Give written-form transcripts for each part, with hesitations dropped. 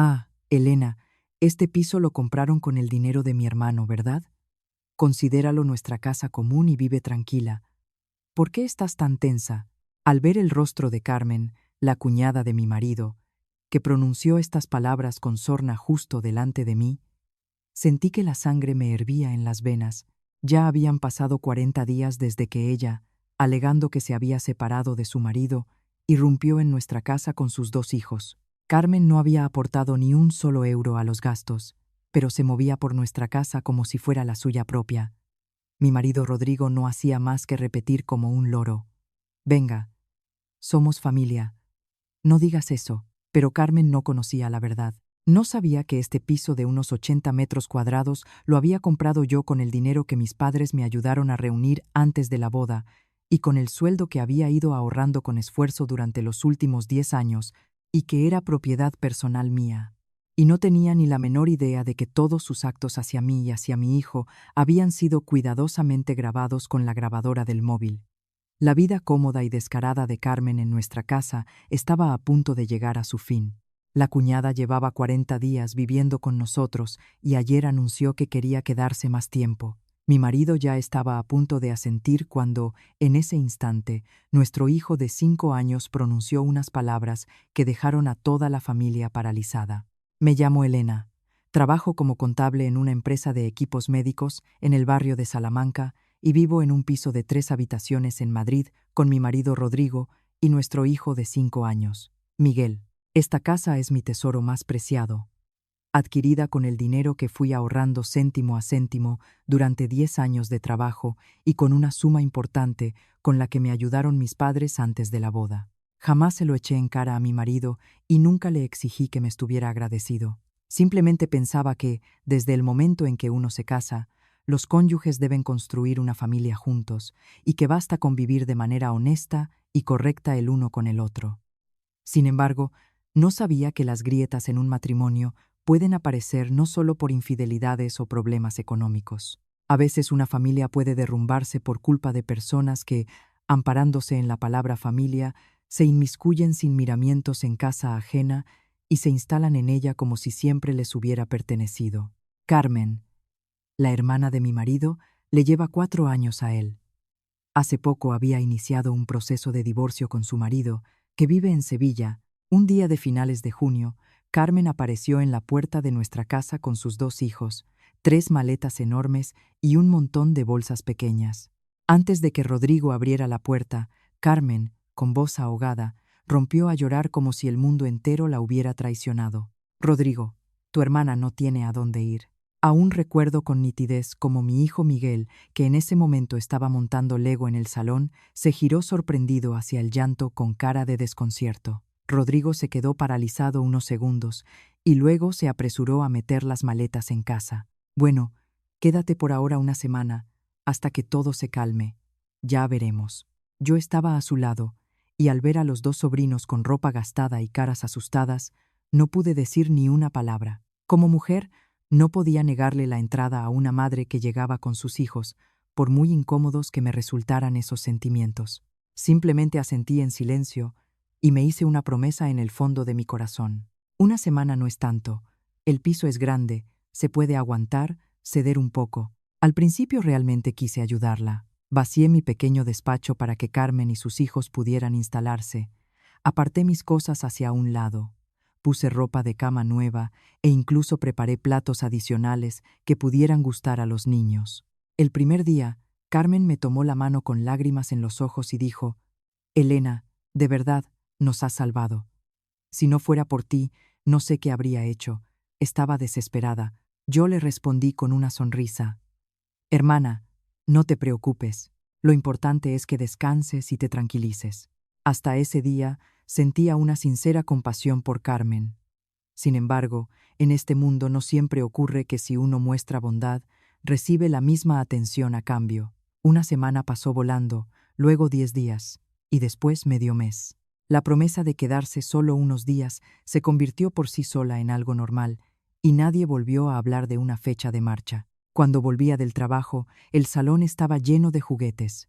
Ah, Elena, este piso lo compraron con el dinero de mi hermano, ¿verdad? Considéralo nuestra casa común y vive tranquila. ¿Por qué estás tan tensa? Al ver el rostro de Carmen, la cuñada de mi marido, que pronunció estas palabras con sorna justo delante de mí, sentí que la sangre me hervía en las venas. Ya habían pasado 40 días desde que ella, alegando que se había separado de su marido, irrumpió en nuestra casa con sus 2 hijos. Carmen no había aportado ni un solo euro a los gastos, pero se movía por nuestra casa como si fuera la suya propia. Mi marido Rodrigo no hacía más que repetir como un loro: «Venga, somos familia. No digas eso». Pero Carmen no conocía la verdad. No sabía que este piso de unos 80 metros cuadrados lo había comprado yo con el dinero que mis padres me ayudaron a reunir antes de la boda y con el sueldo que había ido ahorrando con esfuerzo durante los últimos 10 años y que era propiedad personal mía. Y no tenía ni la menor idea de que todos sus actos hacia mí y hacia mi hijo habían sido cuidadosamente grabados con la grabadora del móvil. La vida cómoda y descarada de Carmen en nuestra casa estaba a punto de llegar a su fin. La cuñada llevaba 40 días viviendo con nosotros y ayer anunció que quería quedarse más tiempo. Mi marido ya estaba a punto de asentir cuando, en ese instante, nuestro hijo de 5 años pronunció unas palabras que dejaron a toda la familia paralizada. Me llamo Elena. Trabajo como contable en una empresa de equipos médicos en el barrio de Salamanca y vivo en un piso de 3 habitaciones en Madrid con mi marido Rodrigo y nuestro hijo de 5 años, Miguel. Esta casa es mi tesoro más preciado, adquirida con el dinero que fui ahorrando céntimo a céntimo durante 10 años de trabajo y con una suma importante con la que me ayudaron mis padres antes de la boda. Jamás se lo eché en cara a mi marido y nunca le exigí que me estuviera agradecido. Simplemente pensaba que, desde el momento en que uno se casa, los cónyuges deben construir una familia juntos y que basta convivir de manera honesta y correcta el uno con el otro. Sin embargo, no sabía que las grietas en un matrimonio pueden aparecer no solo por infidelidades o problemas económicos. A veces una familia puede derrumbarse por culpa de personas que, amparándose en la palabra familia, se inmiscuyen sin miramientos en casa ajena y se instalan en ella como si siempre les hubiera pertenecido. Carmen, la hermana de mi marido, le lleva 4 años a él. Hace poco había iniciado un proceso de divorcio con su marido, que vive en Sevilla. Un día de finales de junio, Carmen apareció en la puerta de nuestra casa con sus 2 hijos, 3 maletas enormes y un montón de bolsas pequeñas. Antes de que Rodrigo abriera la puerta, Carmen, con voz ahogada, rompió a llorar como si el mundo entero la hubiera traicionado. «Rodrigo, tu hermana no tiene a dónde ir». Aún recuerdo con nitidez cómo mi hijo Miguel, que en ese momento estaba montando Lego en el salón, se giró sorprendido hacia el llanto con cara de desconcierto. Rodrigo se quedó paralizado unos segundos y luego se apresuró a meter las maletas en casa. «Bueno, quédate por ahora una semana, hasta que todo se calme. Ya veremos». Yo estaba a su lado, y al ver a los 2 sobrinos con ropa gastada y caras asustadas, no pude decir ni una palabra. Como mujer, no podía negarle la entrada a una madre que llegaba con sus hijos, por muy incómodos que me resultaran esos sentimientos. Simplemente asentí en silencio y me hice una promesa en el fondo de mi corazón. Una semana no es tanto. El piso es grande, se puede aguantar, ceder un poco. Al principio realmente quise ayudarla. Vacié mi pequeño despacho para que Carmen y sus hijos pudieran instalarse. Aparté mis cosas hacia un lado. Puse ropa de cama nueva e incluso preparé platos adicionales que pudieran gustar a los niños. El primer día, Carmen me tomó la mano con lágrimas en los ojos y dijo: «Elena, de verdad, nos has salvado. Si no fuera por ti, no sé qué habría hecho». Estaba desesperada. Yo le respondí con una sonrisa: «Hermana, no te preocupes. Lo importante es que descanses y te tranquilices». Hasta ese día sentía una sincera compasión por Carmen. Sin embargo, en este mundo no siempre ocurre que si uno muestra bondad, recibe la misma atención a cambio. Una semana pasó volando, luego 10 días, y después medio mes. La promesa de quedarse solo unos días se convirtió por sí sola en algo normal, y nadie volvió a hablar de una fecha de marcha. Cuando volvía del trabajo, el salón estaba lleno de juguetes.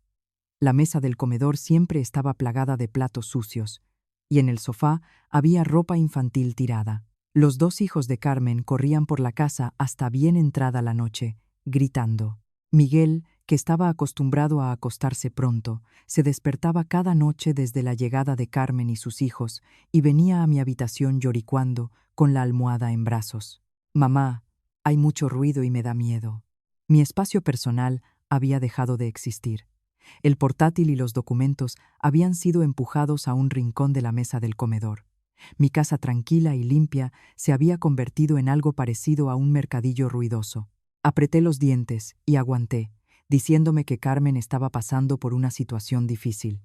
La mesa del comedor siempre estaba plagada de platos sucios, y en el sofá había ropa infantil tirada. Los dos hijos de Carmen corrían por la casa hasta bien entrada la noche, gritando. Miguel, que estaba acostumbrado a acostarse pronto, se despertaba cada noche desde la llegada de Carmen y sus hijos y venía a mi habitación lloricuando, con la almohada en brazos. Mamá, hay mucho ruido y me da miedo. Mi espacio personal había dejado de existir. El portátil y los documentos habían sido empujados a un rincón de la mesa del comedor. Mi casa tranquila y limpia se había convertido en algo parecido a un mercadillo ruidoso. Apreté los dientes y aguanté, diciéndome que Carmen estaba pasando por una situación difícil.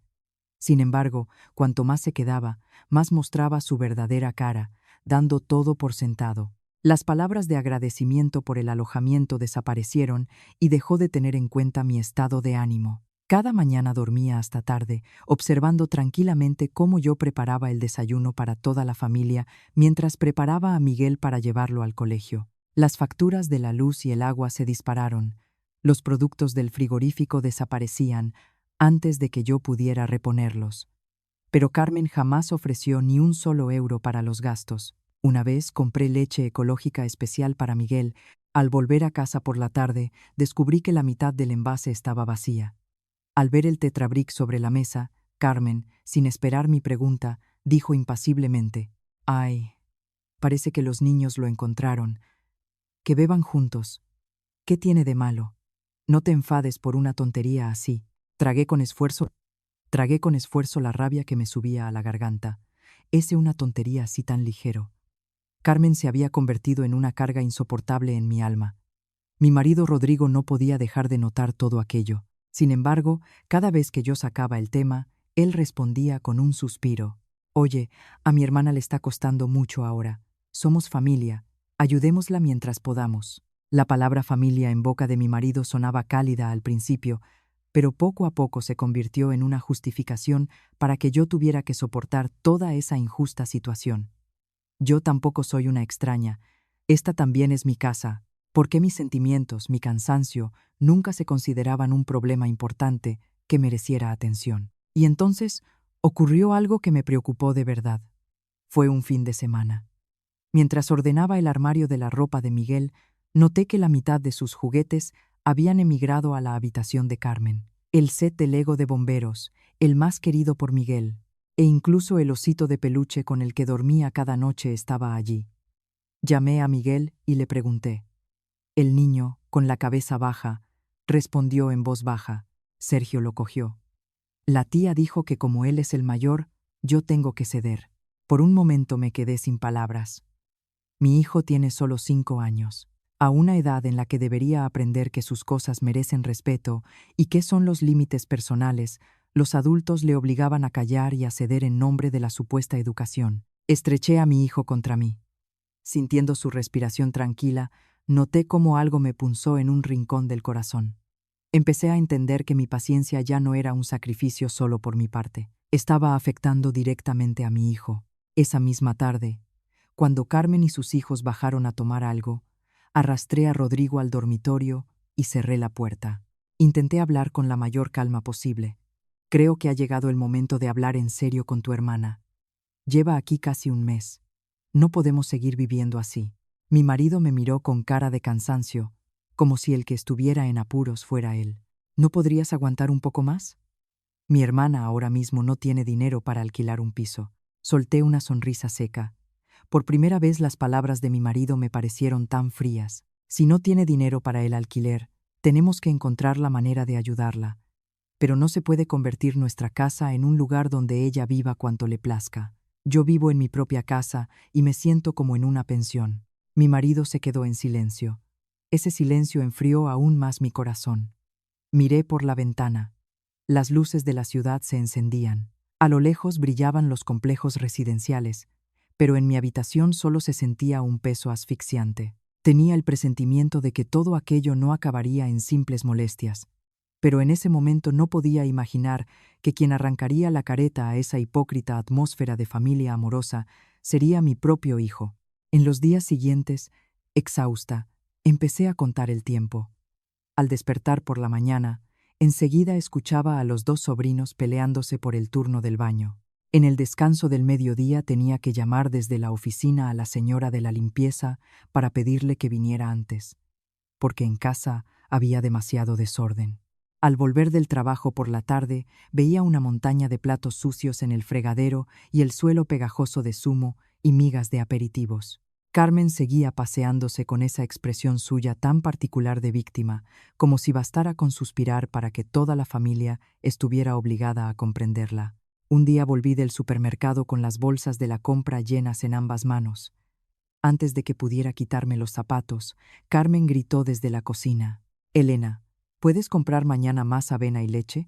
Sin embargo, cuanto más se quedaba, más mostraba su verdadera cara, dando todo por sentado. Las palabras de agradecimiento por el alojamiento desaparecieron y dejó de tener en cuenta mi estado de ánimo. Cada mañana dormía hasta tarde, observando tranquilamente cómo yo preparaba el desayuno para toda la familia mientras preparaba a Miguel para llevarlo al colegio. Las facturas de la luz y el agua se dispararon. Los productos del frigorífico desaparecían antes de que yo pudiera reponerlos. Pero Carmen jamás ofreció ni un solo euro para los gastos. Una vez compré leche ecológica especial para Miguel. Al volver a casa por la tarde, descubrí que la mitad del envase estaba vacía. Al ver el Tetrabric sobre la mesa, Carmen, sin esperar mi pregunta, dijo impasiblemente: «Ay, parece que los niños lo encontraron. Que beban juntos. ¿Qué tiene de malo? No te enfades por una tontería así». Tragué con esfuerzo la rabia que me subía a la garganta. Una tontería así tan ligero. Carmen se había convertido en una carga insoportable en mi alma. Mi marido Rodrigo no podía dejar de notar todo aquello. Sin embargo, cada vez que yo sacaba el tema, él respondía con un suspiro: «Oye, a mi hermana le está costando mucho ahora. Somos familia. Ayudémosla mientras podamos». La palabra familia en boca de mi marido sonaba cálida al principio, pero poco a poco se convirtió en una justificación para que yo tuviera que soportar toda esa injusta situación. Yo tampoco soy una extraña. Esta también es mi casa. ¿Por qué mis sentimientos, mi cansancio, nunca se consideraban un problema importante que mereciera atención? Y entonces ocurrió algo que me preocupó de verdad. Fue un fin de semana. Mientras ordenaba el armario de la ropa de Miguel, noté que la mitad de sus juguetes habían emigrado a la habitación de Carmen. El set de Lego de bomberos, el más querido por Miguel, e incluso el osito de peluche con el que dormía cada noche estaba allí. Llamé a Miguel y le pregunté. El niño, con la cabeza baja, respondió en voz baja. Sergio lo cogió. La tía dijo que como él es el mayor, yo tengo que ceder. Por un momento me quedé sin palabras. Mi hijo tiene solo 5 años, a una edad en la que debería aprender que sus cosas merecen respeto y qué son los límites personales. Los adultos le obligaban a callar y a ceder en nombre de la supuesta educación. Estreché a mi hijo contra mí. Sintiendo su respiración tranquila, noté cómo algo me punzó en un rincón del corazón. Empecé a entender que mi paciencia ya no era un sacrificio solo por mi parte. Estaba afectando directamente a mi hijo. Esa misma tarde, cuando Carmen y sus hijos bajaron a tomar algo, arrastré a Rodrigo al dormitorio y cerré la puerta. Intenté hablar con la mayor calma posible. Creo que ha llegado el momento de hablar en serio con tu hermana. Lleva aquí casi un mes. No podemos seguir viviendo así. Mi marido me miró con cara de cansancio, como si el que estuviera en apuros fuera él. ¿No podrías aguantar un poco más? Mi hermana ahora mismo no tiene dinero para alquilar un piso. Solté una sonrisa seca. Por primera vez las palabras de mi marido me parecieron tan frías. Si no tiene dinero para el alquiler, tenemos que encontrar la manera de ayudarla. Pero no se puede convertir nuestra casa en un lugar donde ella viva cuanto le plazca. Yo vivo en mi propia casa y me siento como en una pensión. Mi marido se quedó en silencio. Ese silencio enfrió aún más mi corazón. Miré por la ventana. Las luces de la ciudad se encendían. A lo lejos brillaban los complejos residenciales, pero en mi habitación solo se sentía un peso asfixiante. Tenía el presentimiento de que todo aquello no acabaría en simples molestias, pero en ese momento no podía imaginar que quien arrancaría la careta a esa hipócrita atmósfera de familia amorosa sería mi propio hijo. En los días siguientes, exhausta, empecé a contar el tiempo. Al despertar por la mañana, enseguida escuchaba a los 2 sobrinos peleándose por el turno del baño. En el descanso del mediodía tenía que llamar desde la oficina a la señora de la limpieza para pedirle que viniera antes, porque en casa había demasiado desorden. Al volver del trabajo por la tarde, veía una montaña de platos sucios en el fregadero y el suelo pegajoso de zumo y migas de aperitivos. Carmen seguía paseándose con esa expresión suya tan particular de víctima, como si bastara con suspirar para que toda la familia estuviera obligada a comprenderla. Un día volví del supermercado con las bolsas de la compra llenas en ambas manos. Antes de que pudiera quitarme los zapatos, Carmen gritó desde la cocina: «Elena, ¿puedes comprar mañana más avena y leche?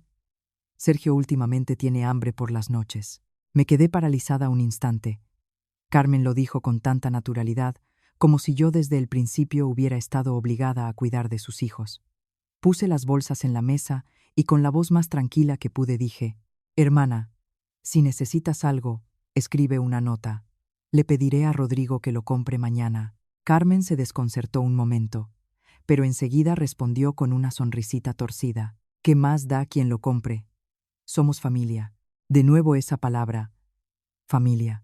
Sergio últimamente tiene hambre por las noches». Me quedé paralizada un instante. Carmen lo dijo con tanta naturalidad, como si yo desde el principio hubiera estado obligada a cuidar de sus hijos. Puse las bolsas en la mesa y con la voz más tranquila que pude dije: «Hermana, si necesitas algo, escribe una nota. Le pediré a Rodrigo que lo compre mañana». Carmen se desconcertó un momento, pero enseguida respondió con una sonrisita torcida: «¿Qué más da quien lo compre? Somos familia». De nuevo esa palabra, familia.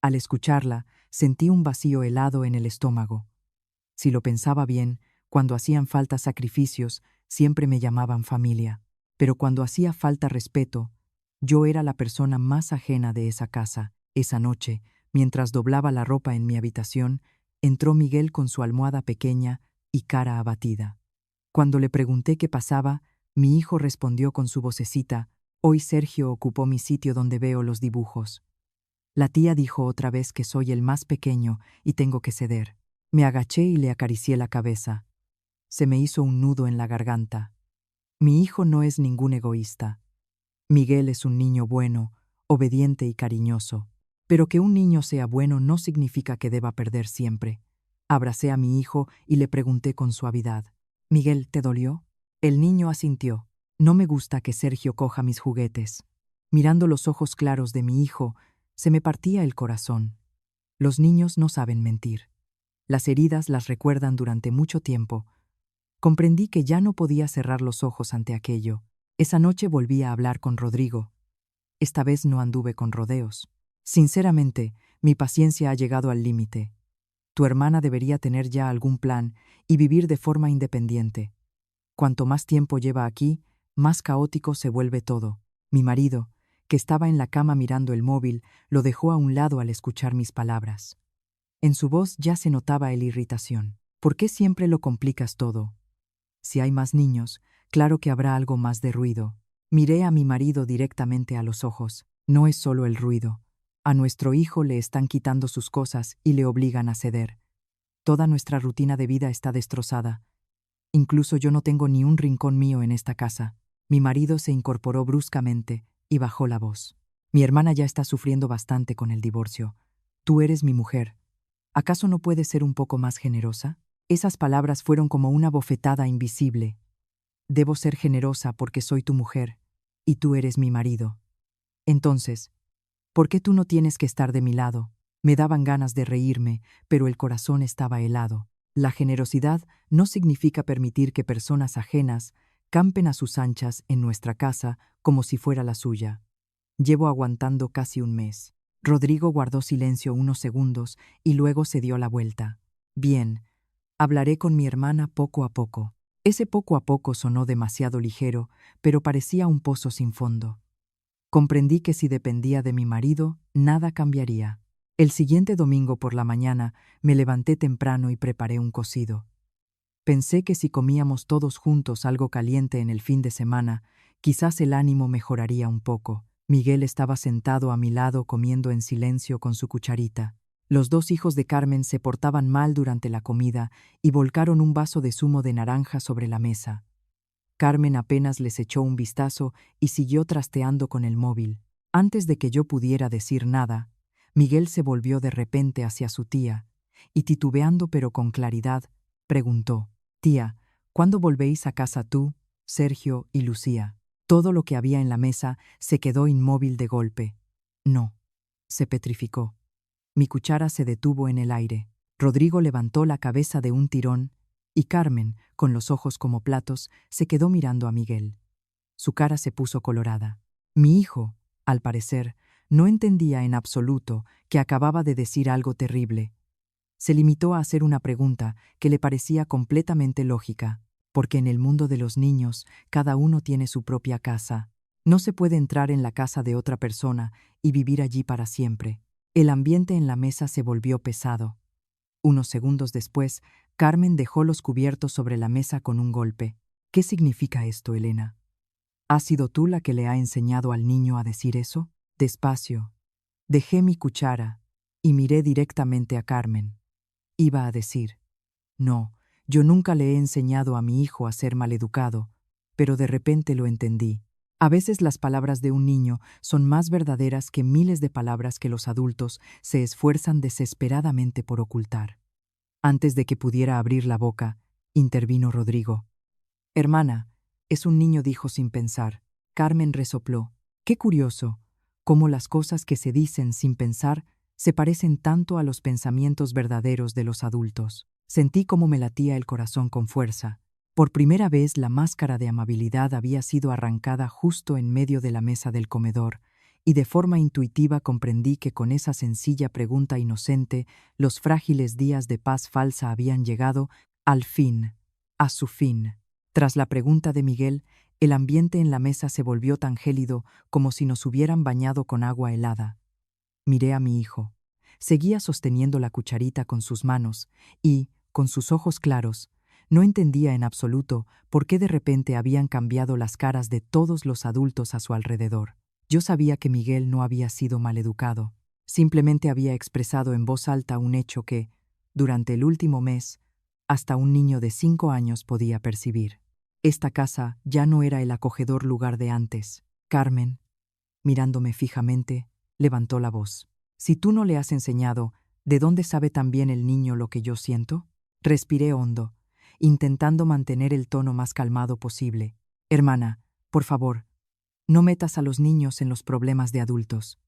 Al escucharla, sentí un vacío helado en el estómago. Si lo pensaba bien, cuando hacían falta sacrificios, siempre me llamaban familia. Pero cuando hacía falta respeto, yo era la persona más ajena de esa casa. Esa noche, mientras doblaba la ropa en mi habitación, entró Miguel con su almohada pequeña y cara abatida. Cuando le pregunté qué pasaba, mi hijo respondió con su vocecita: «Hoy Sergio ocupó mi sitio donde veo los dibujos. La tía dijo otra vez que soy el más pequeño y tengo que ceder». Me agaché y le acaricié la cabeza. Se me hizo un nudo en la garganta. Mi hijo no es ningún egoísta. Miguel es un niño bueno, obediente y cariñoso. Pero que un niño sea bueno no significa que deba perder siempre. Abracé a mi hijo y le pregunté con suavidad: «Miguel, ¿te dolió?». El niño asintió. «No me gusta que Sergio coja mis juguetes». Mirando los ojos claros de mi hijo, se me partía el corazón. Los niños no saben mentir. Las heridas las recuerdan durante mucho tiempo. Comprendí que ya no podía cerrar los ojos ante aquello. Esa noche volví a hablar con Rodrigo. Esta vez no anduve con rodeos. «Sinceramente, mi paciencia ha llegado al límite. Tu hermana debería tener ya algún plan y vivir de forma independiente. Cuanto más tiempo lleva aquí, más caótico se vuelve todo». Mi marido, que estaba en la cama mirando el móvil, lo dejó a un lado al escuchar mis palabras. En su voz ya se notaba la irritación. «¿Por qué siempre lo complicas todo? Si hay más niños, claro que habrá algo más de ruido». Miré a mi marido directamente a los ojos. «No es solo el ruido. A nuestro hijo le están quitando sus cosas y le obligan a ceder. Toda nuestra rutina de vida está destrozada. Incluso yo no tengo ni un rincón mío en esta casa». Mi marido se incorporó bruscamente y bajó la voz. «Mi hermana ya está sufriendo bastante con el divorcio. Tú eres mi mujer. ¿Acaso no puedes ser un poco más generosa?». Esas palabras fueron como una bofetada invisible. «Debo ser generosa porque soy tu mujer y tú eres mi marido. Entonces, ¿por qué tú no tienes que estar de mi lado?». Me daban ganas de reírme, pero el corazón estaba helado. La generosidad no significa permitir que personas ajenas campen a sus anchas en nuestra casa como si fuera la suya. Llevo aguantando casi un mes. Rodrigo guardó silencio unos segundos y luego se dio la vuelta. «Bien, hablaré con mi hermana poco a poco». Ese poco a poco sonó demasiado ligero, pero parecía un pozo sin fondo. Comprendí que si dependía de mi marido, nada cambiaría. El siguiente domingo por la mañana me levanté temprano y preparé un cocido. Pensé que si comíamos todos juntos algo caliente en el fin de semana, quizás el ánimo mejoraría un poco. Miguel estaba sentado a mi lado comiendo en silencio con su cucharita. Los dos hijos de Carmen se portaban mal durante la comida y volcaron un vaso de zumo de naranja sobre la mesa. Carmen apenas les echó un vistazo y siguió trasteando con el móvil. Antes de que yo pudiera decir nada, Miguel se volvió de repente hacia su tía y, titubeando pero con claridad, preguntó: «Tía, ¿cuándo volvéis a casa tú, Sergio y Lucía?». Todo lo que había en la mesa se quedó inmóvil de golpe. No, se petrificó. Mi cuchara se detuvo en el aire. Rodrigo levantó la cabeza de un tirón y Carmen, con los ojos como platos, se quedó mirando a Miguel. Su cara se puso colorada. Mi hijo, al parecer, No entendía en absoluto que acababa de decir algo terrible. Se limitó a hacer una pregunta que le parecía completamente lógica, porque en el mundo de los niños cada uno tiene su propia casa. No se puede entrar en la casa de otra persona y vivir allí para siempre. El ambiente en la mesa se volvió pesado. Unos segundos después, Carmen dejó los cubiertos sobre la mesa con un golpe. ¿Qué significa esto, Elena? ¿Has sido tú la que le ha enseñado al niño a decir eso? Despacio. Dejé mi cuchara y miré directamente a Carmen. Iba a decir, no, yo nunca le he enseñado a mi hijo a ser maleducado, pero de repente lo entendí. A veces las palabras de un niño son más verdaderas que miles de palabras que los adultos se esfuerzan desesperadamente por ocultar. Antes de que pudiera abrir la boca, intervino Rodrigo. Hermana, es un niño, dijo sin pensar. Carmen resopló. Qué curioso, cómo las cosas que se dicen sin pensar se parecen tanto a los pensamientos verdaderos de los adultos. Sentí cómo me latía el corazón con fuerza. Por primera vez la máscara de amabilidad había sido arrancada justo en medio de la mesa del comedor, y de forma intuitiva comprendí que con esa sencilla pregunta inocente, los frágiles días de paz falsa habían llegado, al fin, a su fin. Tras la pregunta de Miguel, el ambiente en la mesa se volvió tan gélido como si nos hubieran bañado con agua helada. Miré a mi hijo. Seguía sosteniendo la cucharita con sus manos y, con sus ojos claros, no entendía en absoluto por qué de repente habían cambiado las caras de todos los adultos a su alrededor. Yo sabía que Miguel no había sido maleducado. Simplemente había expresado en voz alta un hecho que, durante el último mes, hasta un niño de 5 años podía percibir. Esta casa ya no era el acogedor lugar de antes. Carmen, mirándome fijamente, levantó la voz. Si tú no le has enseñado, ¿de dónde sabe también el niño lo que yo siento? Respiré hondo, intentando mantener el tono más calmado posible. Hermana, por favor, no metas a los niños en los problemas de adultos.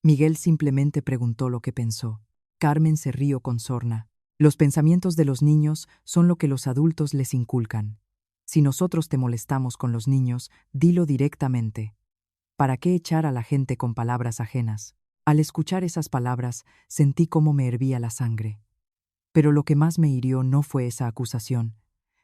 Miguel simplemente preguntó lo que pensó. Carmen se rió con sorna. Los pensamientos de los niños son lo que los adultos les inculcan. Si nosotros te molestamos con los niños, dilo directamente. ¿Para qué echar a la gente con palabras ajenas? Al escuchar esas palabras, sentí cómo me hervía la sangre. Pero lo que más me hirió no fue esa acusación,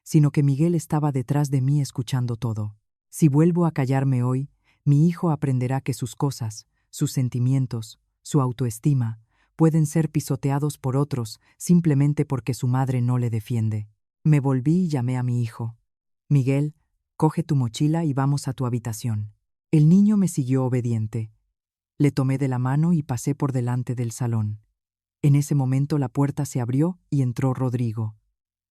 sino que Miguel estaba detrás de mí escuchando todo. Si vuelvo a callarme hoy, mi hijo aprenderá que sus cosas, sus sentimientos, su autoestima, pueden ser pisoteados por otros simplemente porque su madre no le defiende. Me volví y llamé a mi hijo. Miguel, coge tu mochila y vamos a tu habitación. El niño me siguió obediente. Le tomé de la mano y pasé por delante del salón. En ese momento la puerta se abrió y entró Rodrigo.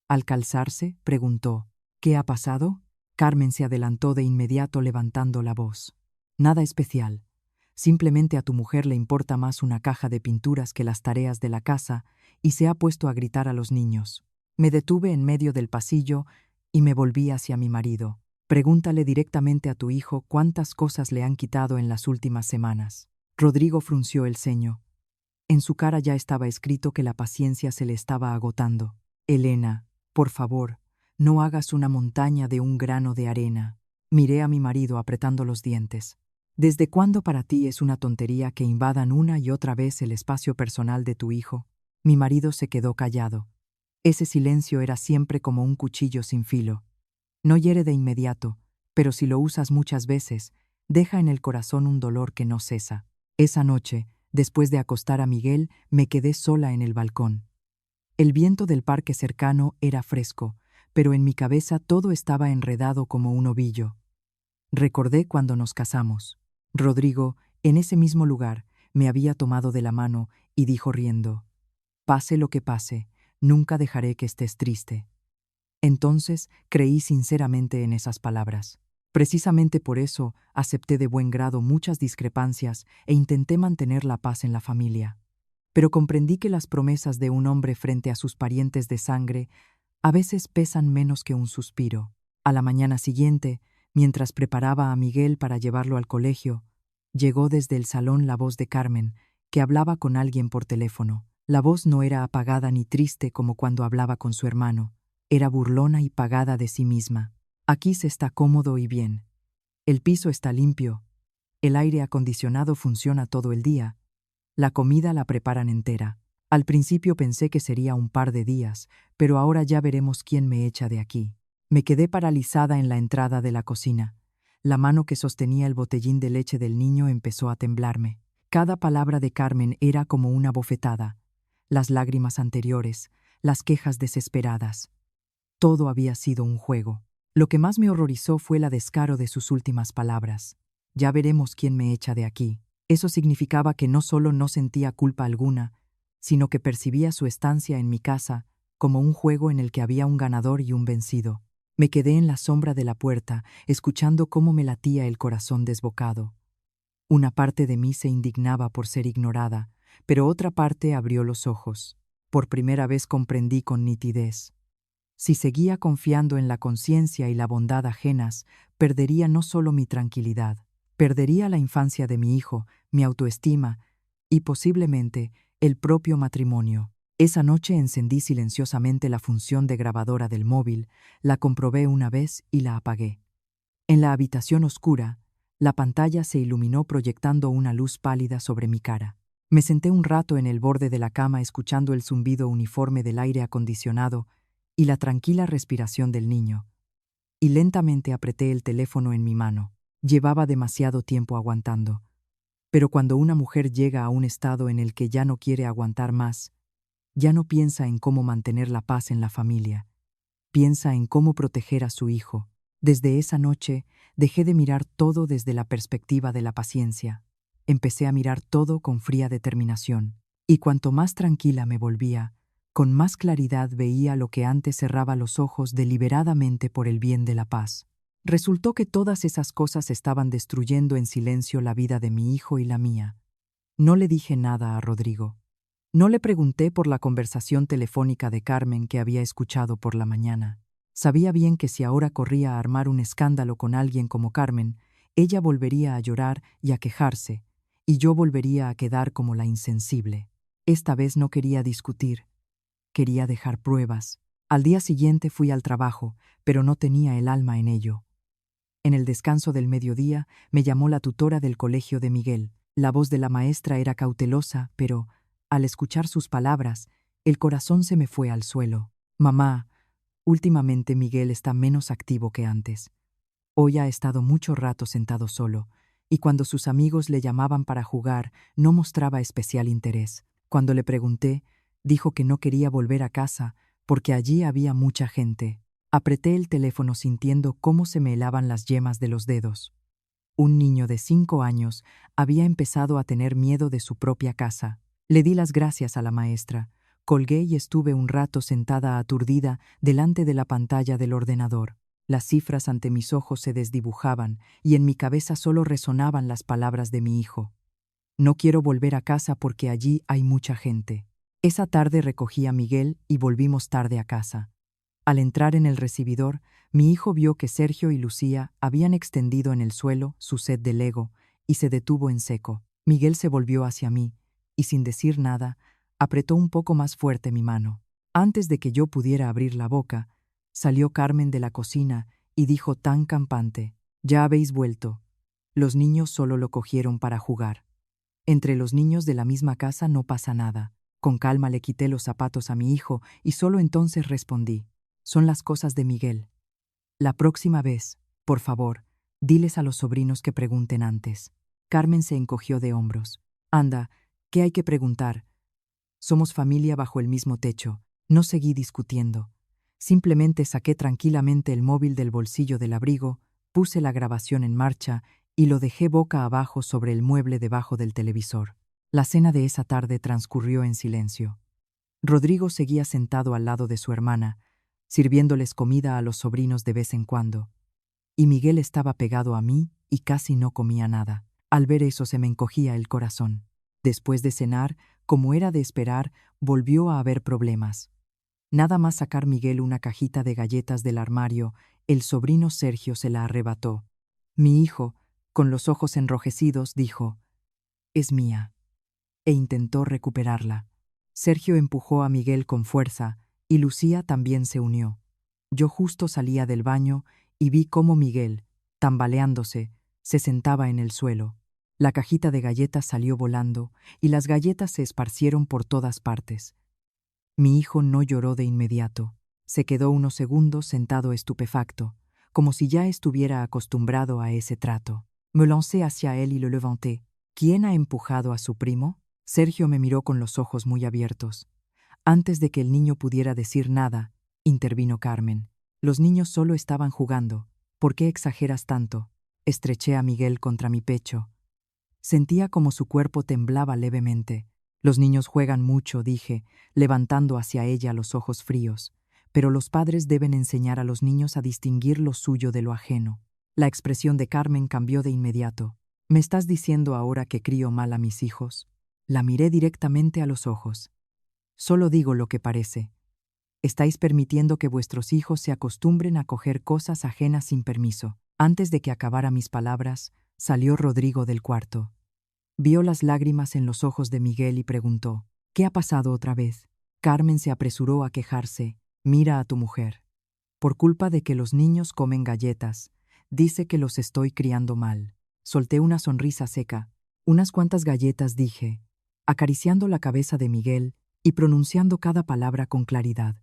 Al calzarse, preguntó, ¿qué ha pasado? Carmen se adelantó de inmediato levantando la voz. Nada especial. Simplemente a tu mujer le importa más una caja de pinturas que las tareas de la casa y se ha puesto a gritar a los niños. Me detuve en medio del pasillo y me volví hacia mi marido. Pregúntale directamente a tu hijo cuántas cosas le han quitado en las últimas semanas. Rodrigo frunció el ceño. En su cara ya estaba escrito que la paciencia se le estaba agotando. Elena, por favor, no hagas una montaña de un grano de arena. Miré a mi marido apretando los dientes. ¿Desde cuándo para ti es una tontería que invadan una y otra vez el espacio personal de tu hijo? Mi marido se quedó callado. Ese silencio era siempre como un cuchillo sin filo. No hiere de inmediato, pero si lo usas muchas veces, deja en el corazón un dolor que no cesa. Esa noche, después de acostar a Miguel, me quedé sola en el balcón. El viento del parque cercano era fresco, pero en mi cabeza todo estaba enredado como un ovillo. Recordé cuando nos casamos. Rodrigo, en ese mismo lugar, me había tomado de la mano y dijo riendo, «Pase lo que pase, nunca dejaré que estés triste». Entonces creí sinceramente en esas palabras. Precisamente por eso acepté de buen grado muchas discrepancias e intenté mantener la paz en la familia. Pero comprendí que las promesas de un hombre frente a sus parientes de sangre a veces pesan menos que un suspiro. A la mañana siguiente, mientras preparaba a Miguel para llevarlo al colegio, llegó desde el salón la voz de Carmen, que hablaba con alguien por teléfono. La voz no era apagada ni triste como cuando hablaba con su hermano. Era burlona y pagada de sí misma. Aquí se está cómodo y bien. El piso está limpio. El aire acondicionado funciona todo el día. La comida la preparan entera. Al principio pensé que sería un par de días, pero ahora ya veremos quién me echa de aquí. Me quedé paralizada en la entrada de la cocina. La mano que sostenía el botellín de leche del niño empezó a temblarme. Cada palabra de Carmen era como una bofetada. Las lágrimas anteriores, las quejas desesperadas. Todo había sido un juego. Lo que más me horrorizó fue la descaro de sus últimas palabras. Ya veremos quién me echa de aquí. Eso significaba que no solo no sentía culpa alguna, sino que percibía su estancia en mi casa como un juego en el que había un ganador y un vencido. Me quedé en la sombra de la puerta, escuchando cómo me latía el corazón desbocado. Una parte de mí se indignaba por ser ignorada, pero otra parte abrió los ojos. Por primera vez comprendí con nitidez. Si seguía confiando en la conciencia y la bondad ajenas, perdería no solo mi tranquilidad, perdería la infancia de mi hijo, mi autoestima y posiblemente el propio matrimonio. Esa noche encendí silenciosamente la función de grabadora del móvil, la comprobé una vez y la apagué. En la habitación oscura, la pantalla se iluminó proyectando una luz pálida sobre mi cara. Me senté un rato en el borde de la cama escuchando el zumbido uniforme del aire acondicionado y la tranquila respiración del niño, y lentamente apreté el teléfono en mi mano. Llevaba demasiado tiempo aguantando. Pero cuando una mujer llega a un estado en el que ya no quiere aguantar más, ya no piensa en cómo mantener la paz en la familia, piensa en cómo proteger a su hijo. Desde esa noche, dejé de mirar todo desde la perspectiva de la paciencia. Empecé a mirar todo con fría determinación, y cuanto más tranquila me volvía, con más claridad veía lo que antes cerraba los ojos deliberadamente por el bien de la paz. Resultó que todas esas cosas estaban destruyendo en silencio la vida de mi hijo y la mía. No le dije nada a Rodrigo. No le pregunté por la conversación telefónica de Carmen que había escuchado por la mañana. Sabía bien que si ahora corría a armar un escándalo con alguien como Carmen, ella volvería a llorar y a quejarse, y yo volvería a quedar como la insensible. Esta vez no quería discutir. Quería dejar pruebas. Al día siguiente fui al trabajo, pero no tenía el alma en ello. En el descanso del mediodía me llamó la tutora del colegio de Miguel. La voz de la maestra era cautelosa, pero, al escuchar sus palabras, el corazón se me fue al suelo. Mamá, últimamente Miguel está menos activo que antes. Hoy ha estado mucho rato sentado solo, y cuando sus amigos le llamaban para jugar, no mostraba especial interés. Cuando le pregunté, dijo que no quería volver a casa porque allí había mucha gente. Apreté el teléfono sintiendo cómo se me helaban las yemas de los dedos. Un niño de 5 años había empezado a tener miedo de su propia casa. Le di las gracias a la maestra. Colgué y estuve un rato sentada aturdida delante de la pantalla del ordenador. Las cifras ante mis ojos se desdibujaban y en mi cabeza solo resonaban las palabras de mi hijo. No quiero volver a casa porque allí hay mucha gente. Esa tarde recogí a Miguel y volvimos tarde a casa. Al entrar en el recibidor, mi hijo vio que Sergio y Lucía habían extendido en el suelo su set de Lego y se detuvo en seco. Miguel se volvió hacia mí y, sin decir nada, apretó un poco más fuerte mi mano. Antes de que yo pudiera abrir la boca, salió Carmen de la cocina y dijo tan campante: «Ya habéis vuelto. Los niños solo lo cogieron para jugar. Entre los niños de la misma casa no pasa nada». Con calma le quité los zapatos a mi hijo y solo entonces respondí: «Son las cosas de Miguel. La próxima vez, por favor, diles a los sobrinos que pregunten antes». Carmen se encogió de hombros. «Anda, ¿qué hay que preguntar? Somos familia bajo el mismo techo». No seguí discutiendo. Simplemente saqué tranquilamente el móvil del bolsillo del abrigo, puse la grabación en marcha y lo dejé boca abajo sobre el mueble debajo del televisor. La cena de esa tarde transcurrió en silencio. Rodrigo seguía sentado al lado de su hermana, sirviéndoles comida a los sobrinos de vez en cuando, y Miguel estaba pegado a mí y casi no comía nada. Al ver eso se me encogía el corazón. Después de cenar, como era de esperar, volvió a haber problemas. Nada más sacar Miguel una cajita de galletas del armario, el sobrino Sergio se la arrebató. Mi hijo, con los ojos enrojecidos, dijo: «Es mía», e intentó recuperarla. Sergio empujó a Miguel con fuerza y Lucía también se unió. Yo justo salía del baño y vi cómo Miguel, tambaleándose, se sentaba en el suelo. La cajita de galletas salió volando, y las galletas se esparcieron por todas partes. Mi hijo no lloró de inmediato. Se quedó unos segundos sentado estupefacto, como si ya estuviera acostumbrado a ese trato. Me lancé hacia él y lo levanté. ¿Quién ha empujado a su primo? Sergio me miró con los ojos muy abiertos. Antes de que el niño pudiera decir nada, intervino Carmen. Los niños solo estaban jugando. ¿Por qué exageras tanto? Estreché a Miguel contra mi pecho. Sentía como su cuerpo temblaba levemente. Los niños juegan mucho, dije, levantando hacia ella los ojos fríos. Pero los padres deben enseñar a los niños a distinguir lo suyo de lo ajeno. La expresión de Carmen cambió de inmediato. ¿Me estás diciendo ahora que crío mal a mis hijos? La miré directamente a los ojos. Solo digo lo que parece. Estáis permitiendo que vuestros hijos se acostumbren a coger cosas ajenas sin permiso. Antes de que acabara mis palabras, salió Rodrigo del cuarto. Vio las lágrimas en los ojos de Miguel y preguntó, ¿qué ha pasado otra vez? Carmen se apresuró a quejarse. Mira a tu mujer. Por culpa de que los niños comen galletas, dice que los estoy criando mal. Solté una sonrisa seca. Unas cuantas galletas, dije, acariciando la cabeza de Miguel y pronunciando cada palabra con claridad.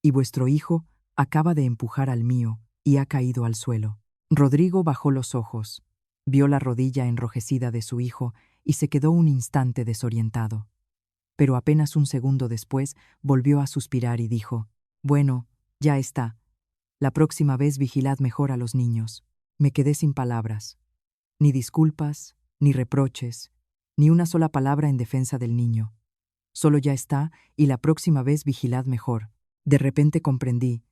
Y vuestro hijo acaba de empujar al mío y ha caído al suelo. Rodrigo bajó los ojos, vio la rodilla enrojecida de su hijo y se quedó un instante desorientado. Pero apenas un segundo después volvió a suspirar y dijo, bueno, ya está. La próxima vez vigilad mejor a los niños. Me quedé sin palabras. Ni disculpas, ni reproches, ni una sola palabra en defensa del niño. Solo ya está, y la próxima vez vigilad mejor. De repente comprendí.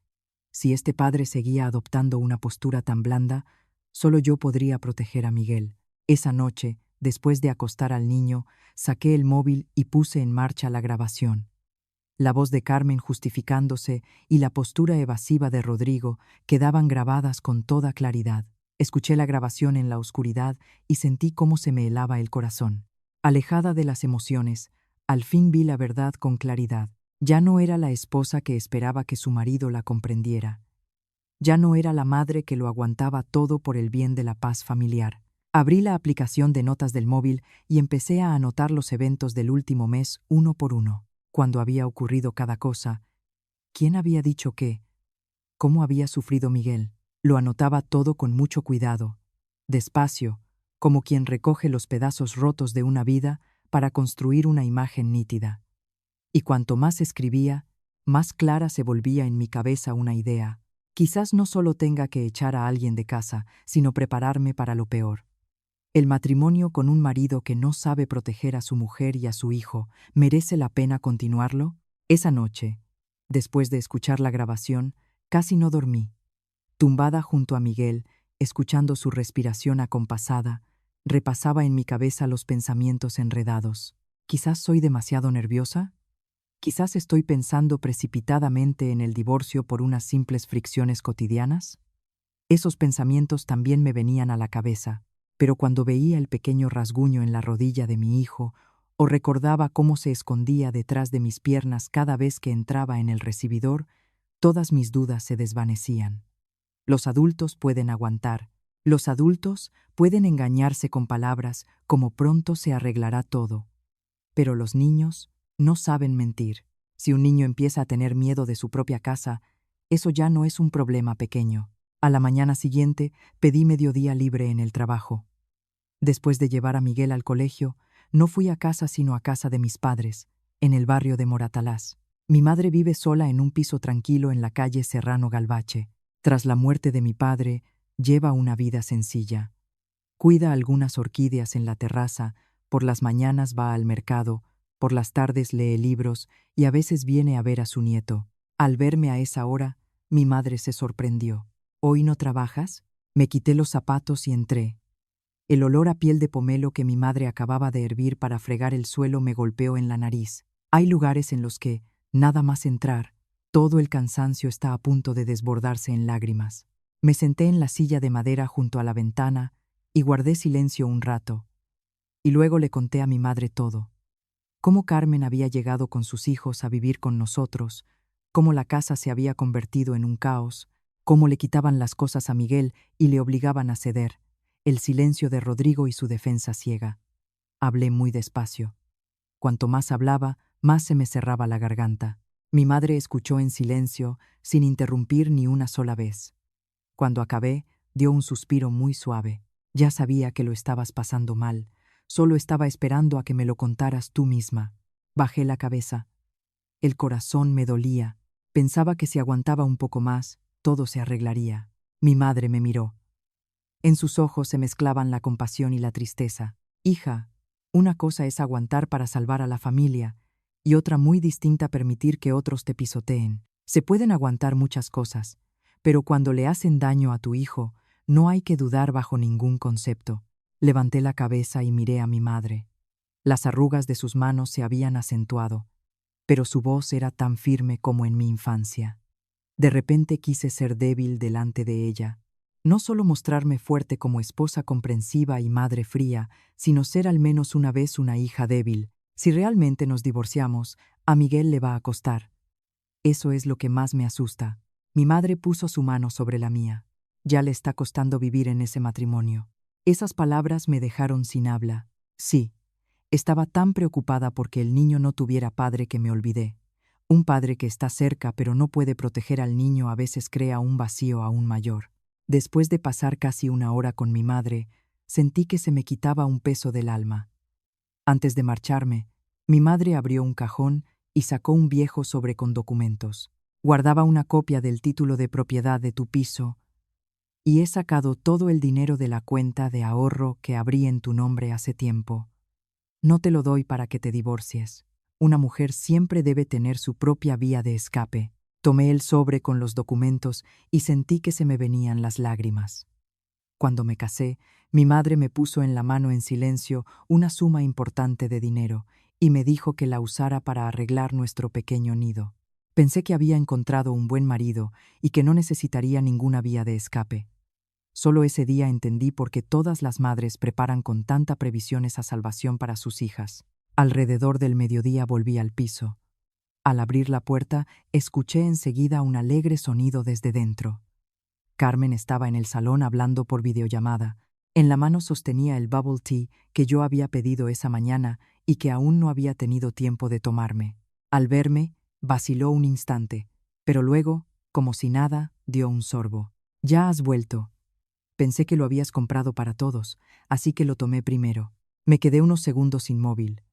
Si este padre seguía adoptando una postura tan blanda, solo yo podría proteger a Miguel. Esa noche, después de acostar al niño, saqué el móvil y puse en marcha la grabación. La voz de Carmen justificándose y la postura evasiva de Rodrigo quedaban grabadas con toda claridad. Escuché la grabación en la oscuridad y sentí cómo se me helaba el corazón. Alejada de las emociones, al fin vi la verdad con claridad. Ya no era la esposa que esperaba que su marido la comprendiera. Ya no era la madre que lo aguantaba todo por el bien de la paz familiar. Abrí la aplicación de notas del móvil y empecé a anotar los eventos del último mes uno por uno. Cuando había ocurrido cada cosa, quién había dicho qué, cómo había sufrido Miguel. Lo anotaba todo con mucho cuidado, despacio, como quien recoge los pedazos rotos de una vida para construir una imagen nítida. Y cuanto más escribía, más clara se volvía en mi cabeza una idea. Quizás no solo tenga que echar a alguien de casa, sino prepararme para lo peor. El matrimonio con un marido que no sabe proteger a su mujer y a su hijo, ¿merece la pena continuarlo? Esa noche, después de escuchar la grabación, casi no dormí. Tumbada junto a Miguel, escuchando su respiración acompasada, repasaba en mi cabeza los pensamientos enredados. ¿Quizás soy demasiado nerviosa? ¿Quizás estoy pensando precipitadamente en el divorcio por unas simples fricciones cotidianas? Esos pensamientos también me venían a la cabeza. Pero cuando veía el pequeño rasguño en la rodilla de mi hijo, o recordaba cómo se escondía detrás de mis piernas cada vez que entraba en el recibidor, todas mis dudas se desvanecían. Los adultos pueden aguantar, los adultos pueden engañarse con palabras como pronto se arreglará todo. Pero los niños no saben mentir. Si un niño empieza a tener miedo de su propia casa, eso ya no es un problema pequeño. A la mañana siguiente pedí mediodía libre en el trabajo. Después de llevar a Miguel al colegio, no fui a casa sino a casa de mis padres, en el barrio de Moratalaz. Mi madre vive sola en un piso tranquilo en la calle Serrano Galvache. Tras la muerte de mi padre, lleva una vida sencilla. Cuida algunas orquídeas en la terraza, por las mañanas va al mercado, por las tardes lee libros y a veces viene a ver a su nieto. Al verme a esa hora, mi madre se sorprendió. ¿Hoy no trabajas? Me quité los zapatos y entré. El olor a piel de pomelo que mi madre acababa de hervir para fregar el suelo me golpeó en la nariz. Hay lugares en los que, nada más entrar, todo el cansancio está a punto de desbordarse en lágrimas. Me senté en la silla de madera junto a la ventana y guardé silencio un rato. Y luego le conté a mi madre todo. Cómo Carmen había llegado con sus hijos a vivir con nosotros, cómo la casa se había convertido en un caos, cómo le quitaban las cosas a Miguel y le obligaban a ceder. el silencio de Rodrigo y su defensa ciega. Hablé muy despacio. Cuanto más hablaba, más se me cerraba la garganta. Mi madre escuchó en silencio, sin interrumpir ni una sola vez. Cuando acabé, dio un suspiro muy suave. Ya sabía que lo estabas pasando mal. Solo estaba esperando a que me lo contaras tú misma. Bajé la cabeza. El corazón me dolía. Pensaba que si aguantaba un poco más, todo se arreglaría. Mi madre me miró. En sus ojos se mezclaban la compasión y la tristeza. Hija, una cosa es aguantar para salvar a la familia, y otra muy distinta permitir que otros te pisoteen. Se pueden aguantar muchas cosas, pero cuando le hacen daño a tu hijo, no hay que dudar bajo ningún concepto. Levanté la cabeza y miré a mi madre. Las arrugas de sus manos se habían acentuado, pero su voz era tan firme como en mi infancia. De repente quise ser débil delante de ella. No solo mostrarme fuerte como esposa comprensiva y madre fría, sino ser al menos una vez una hija débil. Si realmente nos divorciamos, a Miguel le va a costar. Eso es lo que más me asusta. Mi madre puso su mano sobre la mía. Ya le está costando vivir en ese matrimonio. Esas palabras me dejaron sin habla. Sí, estaba tan preocupada porque el niño no tuviera padre que me olvidé. Un padre que está cerca pero no puede proteger al niño a veces crea un vacío aún mayor. Después de pasar casi una hora con mi madre, sentí que se me quitaba un peso del alma. Antes de marcharme, mi madre abrió un cajón y sacó un viejo sobre con documentos. Guardaba una copia del título de propiedad de tu piso y he sacado todo el dinero de la cuenta de ahorro que abrí en tu nombre hace tiempo. No te lo doy para que te divorcies. Una mujer siempre debe tener su propia vía de escape. Tomé el sobre con los documentos y sentí que se me venían las lágrimas. Cuando me casé, mi madre me puso en la mano en silencio una suma importante de dinero y me dijo que la usara para arreglar nuestro pequeño nido. Pensé que había encontrado un buen marido y que no necesitaría ninguna vía de escape. Solo ese día entendí por qué todas las madres preparan con tanta previsión esa salvación para sus hijas. Alrededor del mediodía volví al piso. Al abrir la puerta, escuché enseguida un alegre sonido desde dentro. Carmen estaba en el salón hablando por videollamada. En la mano sostenía el bubble tea que yo había pedido esa mañana y que aún no había tenido tiempo de tomarme. Al verme, vaciló un instante, pero luego, como si nada, dio un sorbo. «Ya has vuelto». Pensé que lo habías comprado para todos, así que lo tomé primero. Me quedé unos segundos inmóvil.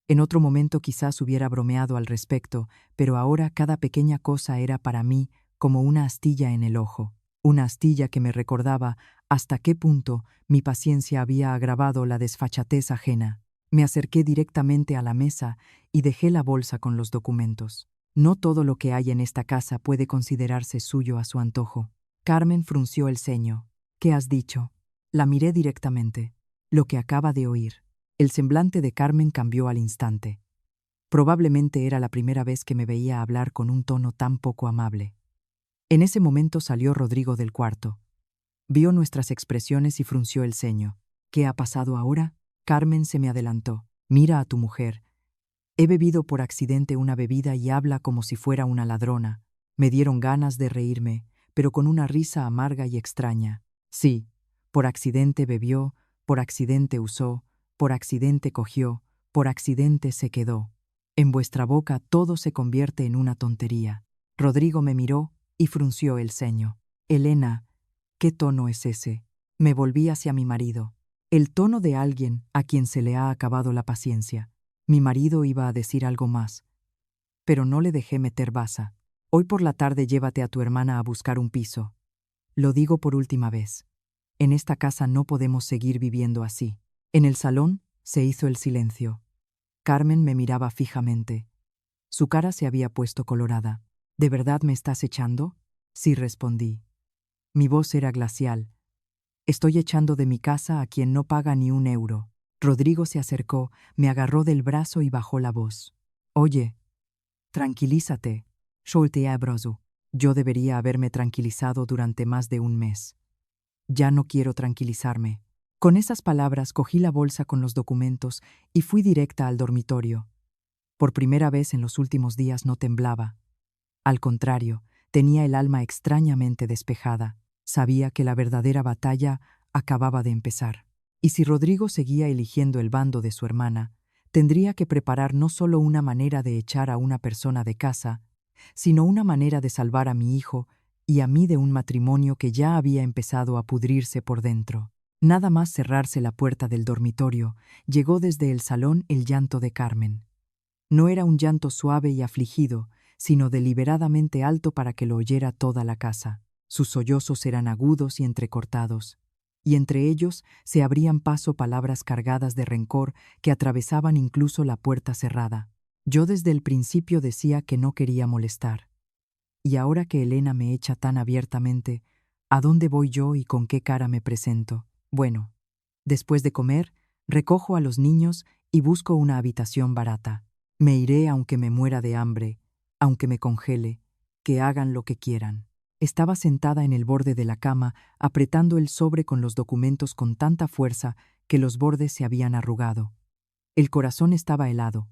En otro momento quizás hubiera bromeado al respecto, pero ahora cada pequeña cosa era para mí como una astilla en el ojo. Una astilla que me recordaba hasta qué punto mi paciencia había agravado la desfachatez ajena. Me acerqué directamente a la mesa y dejé la bolsa con los documentos. No todo lo que hay en esta casa puede considerarse suyo a su antojo. Carmen frunció el ceño. «¿Qué has dicho?» La miré directamente. Lo que acaba de oír. El semblante de Carmen cambió al instante. Probablemente era la primera vez que me veía hablar con un tono tan poco amable. En ese momento salió Rodrigo del cuarto. Vio nuestras expresiones y frunció el ceño. «¿Qué ha pasado ahora?» Carmen se me adelantó. «Mira a tu mujer. He bebido por accidente una bebida y habla como si fuera una ladrona». Me dieron ganas de reírme, pero con una risa amarga y extraña. Sí, por accidente bebió, por accidente usó, por accidente cogió, por accidente se quedó. En vuestra boca todo se convierte en una tontería. Rodrigo me miró y frunció el ceño. «Elena, ¿qué tono es ese?» Me volví hacia mi marido. El tono de alguien a quien se le ha acabado la paciencia. Mi marido iba a decir algo más, pero no le dejé meter baza. «Hoy por la tarde llévate a tu hermana a buscar un piso. Lo digo por última vez. En esta casa no podemos seguir viviendo así». En el salón se hizo el silencio. Carmen me miraba fijamente. Su cara se había puesto colorada. «¿De verdad me estás echando?» Sí, respondí. Mi voz era glacial. «Estoy echando de mi casa a quien no paga ni un euro». Rodrigo se acercó, me agarró del brazo y bajó la voz. «Oye, tranquilízate. Solté a Brozu. Yo debería haberme tranquilizado durante más de un mes. Ya no quiero tranquilizarme». Con esas palabras cogí la bolsa con los documentos y fui directa al dormitorio. Por primera vez en los últimos días no temblaba. Al contrario, tenía el alma extrañamente despejada. Sabía que la verdadera batalla acababa de empezar. Y si Rodrigo seguía eligiendo el bando de su hermana, tendría que preparar no solo una manera de echar a una persona de casa, sino una manera de salvar a mi hijo y a mí de un matrimonio que ya había empezado a pudrirse por dentro. Nada más cerrarse la puerta del dormitorio, llegó desde el salón el llanto de Carmen. No era un llanto suave y afligido, sino deliberadamente alto para que lo oyera toda la casa. Sus sollozos eran agudos y entrecortados, y entre ellos se abrían paso palabras cargadas de rencor que atravesaban incluso la puerta cerrada. Yo desde el principio decía que no quería molestar. Y ahora que Elena me echa tan abiertamente, ¿a dónde voy yo y con qué cara me presento? Bueno, después de comer, recojo a los niños y busco una habitación barata. Me iré aunque me muera de hambre, aunque me congele, que hagan lo que quieran. Estaba sentada en el borde de la cama, apretando el sobre con los documentos con tanta fuerza que los bordes se habían arrugado. El corazón estaba helado.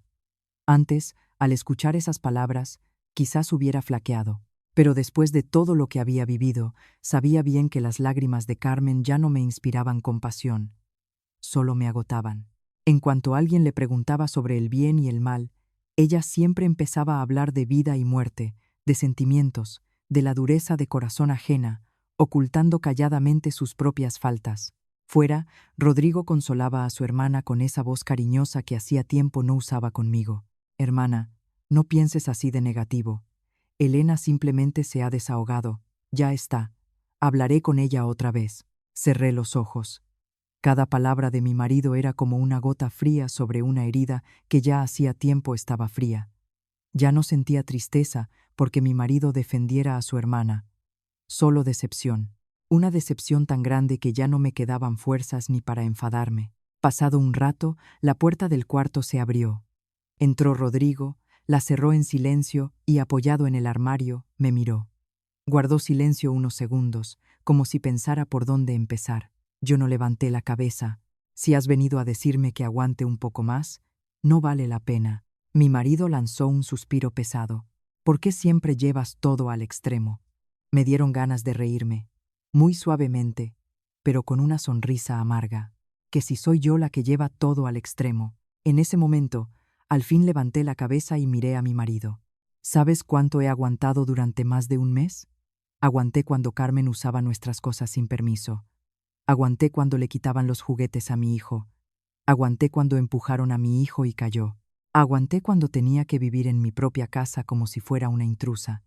Antes, al escuchar esas palabras, quizás hubiera flaqueado. Pero después de todo lo que había vivido, sabía bien que las lágrimas de Carmen ya no me inspiraban compasión, solo me agotaban. En cuanto alguien le preguntaba sobre el bien y el mal, ella siempre empezaba a hablar de vida y muerte, de sentimientos, de la dureza de corazón ajena, ocultando calladamente sus propias faltas. Fuera, Rodrigo consolaba a su hermana con esa voz cariñosa que hacía tiempo no usaba conmigo. Hermana, no pienses así de negativo. Elena simplemente se ha desahogado. Ya está. Hablaré con ella otra vez. Cerré los ojos. Cada palabra de mi marido era como una gota fría sobre una herida que ya hacía tiempo estaba fría. Ya no sentía tristeza porque mi marido defendiera a su hermana. Solo decepción. Una decepción tan grande que ya no me quedaban fuerzas ni para enfadarme. Pasado un rato, la puerta del cuarto se abrió. Entró Rodrigo, la cerró en silencio y, apoyado en el armario, me miró. Guardó silencio unos segundos, como si pensara por dónde empezar. Yo no levanté la cabeza. Si has venido a decirme que aguante un poco más, no vale la pena. Mi marido lanzó un suspiro pesado. ¿Por qué siempre llevas todo al extremo? Me dieron ganas de reírme, muy suavemente, pero con una sonrisa amarga. Que si soy yo la que lleva todo al extremo. En ese momento, al fin levanté la cabeza y miré a mi marido. ¿Sabes cuánto he aguantado durante más de un mes? Aguanté cuando Carmen usaba nuestras cosas sin permiso. Aguanté cuando le quitaban los juguetes a mi hijo. Aguanté cuando empujaron a mi hijo y cayó. Aguanté cuando tenía que vivir en mi propia casa como si fuera una intrusa.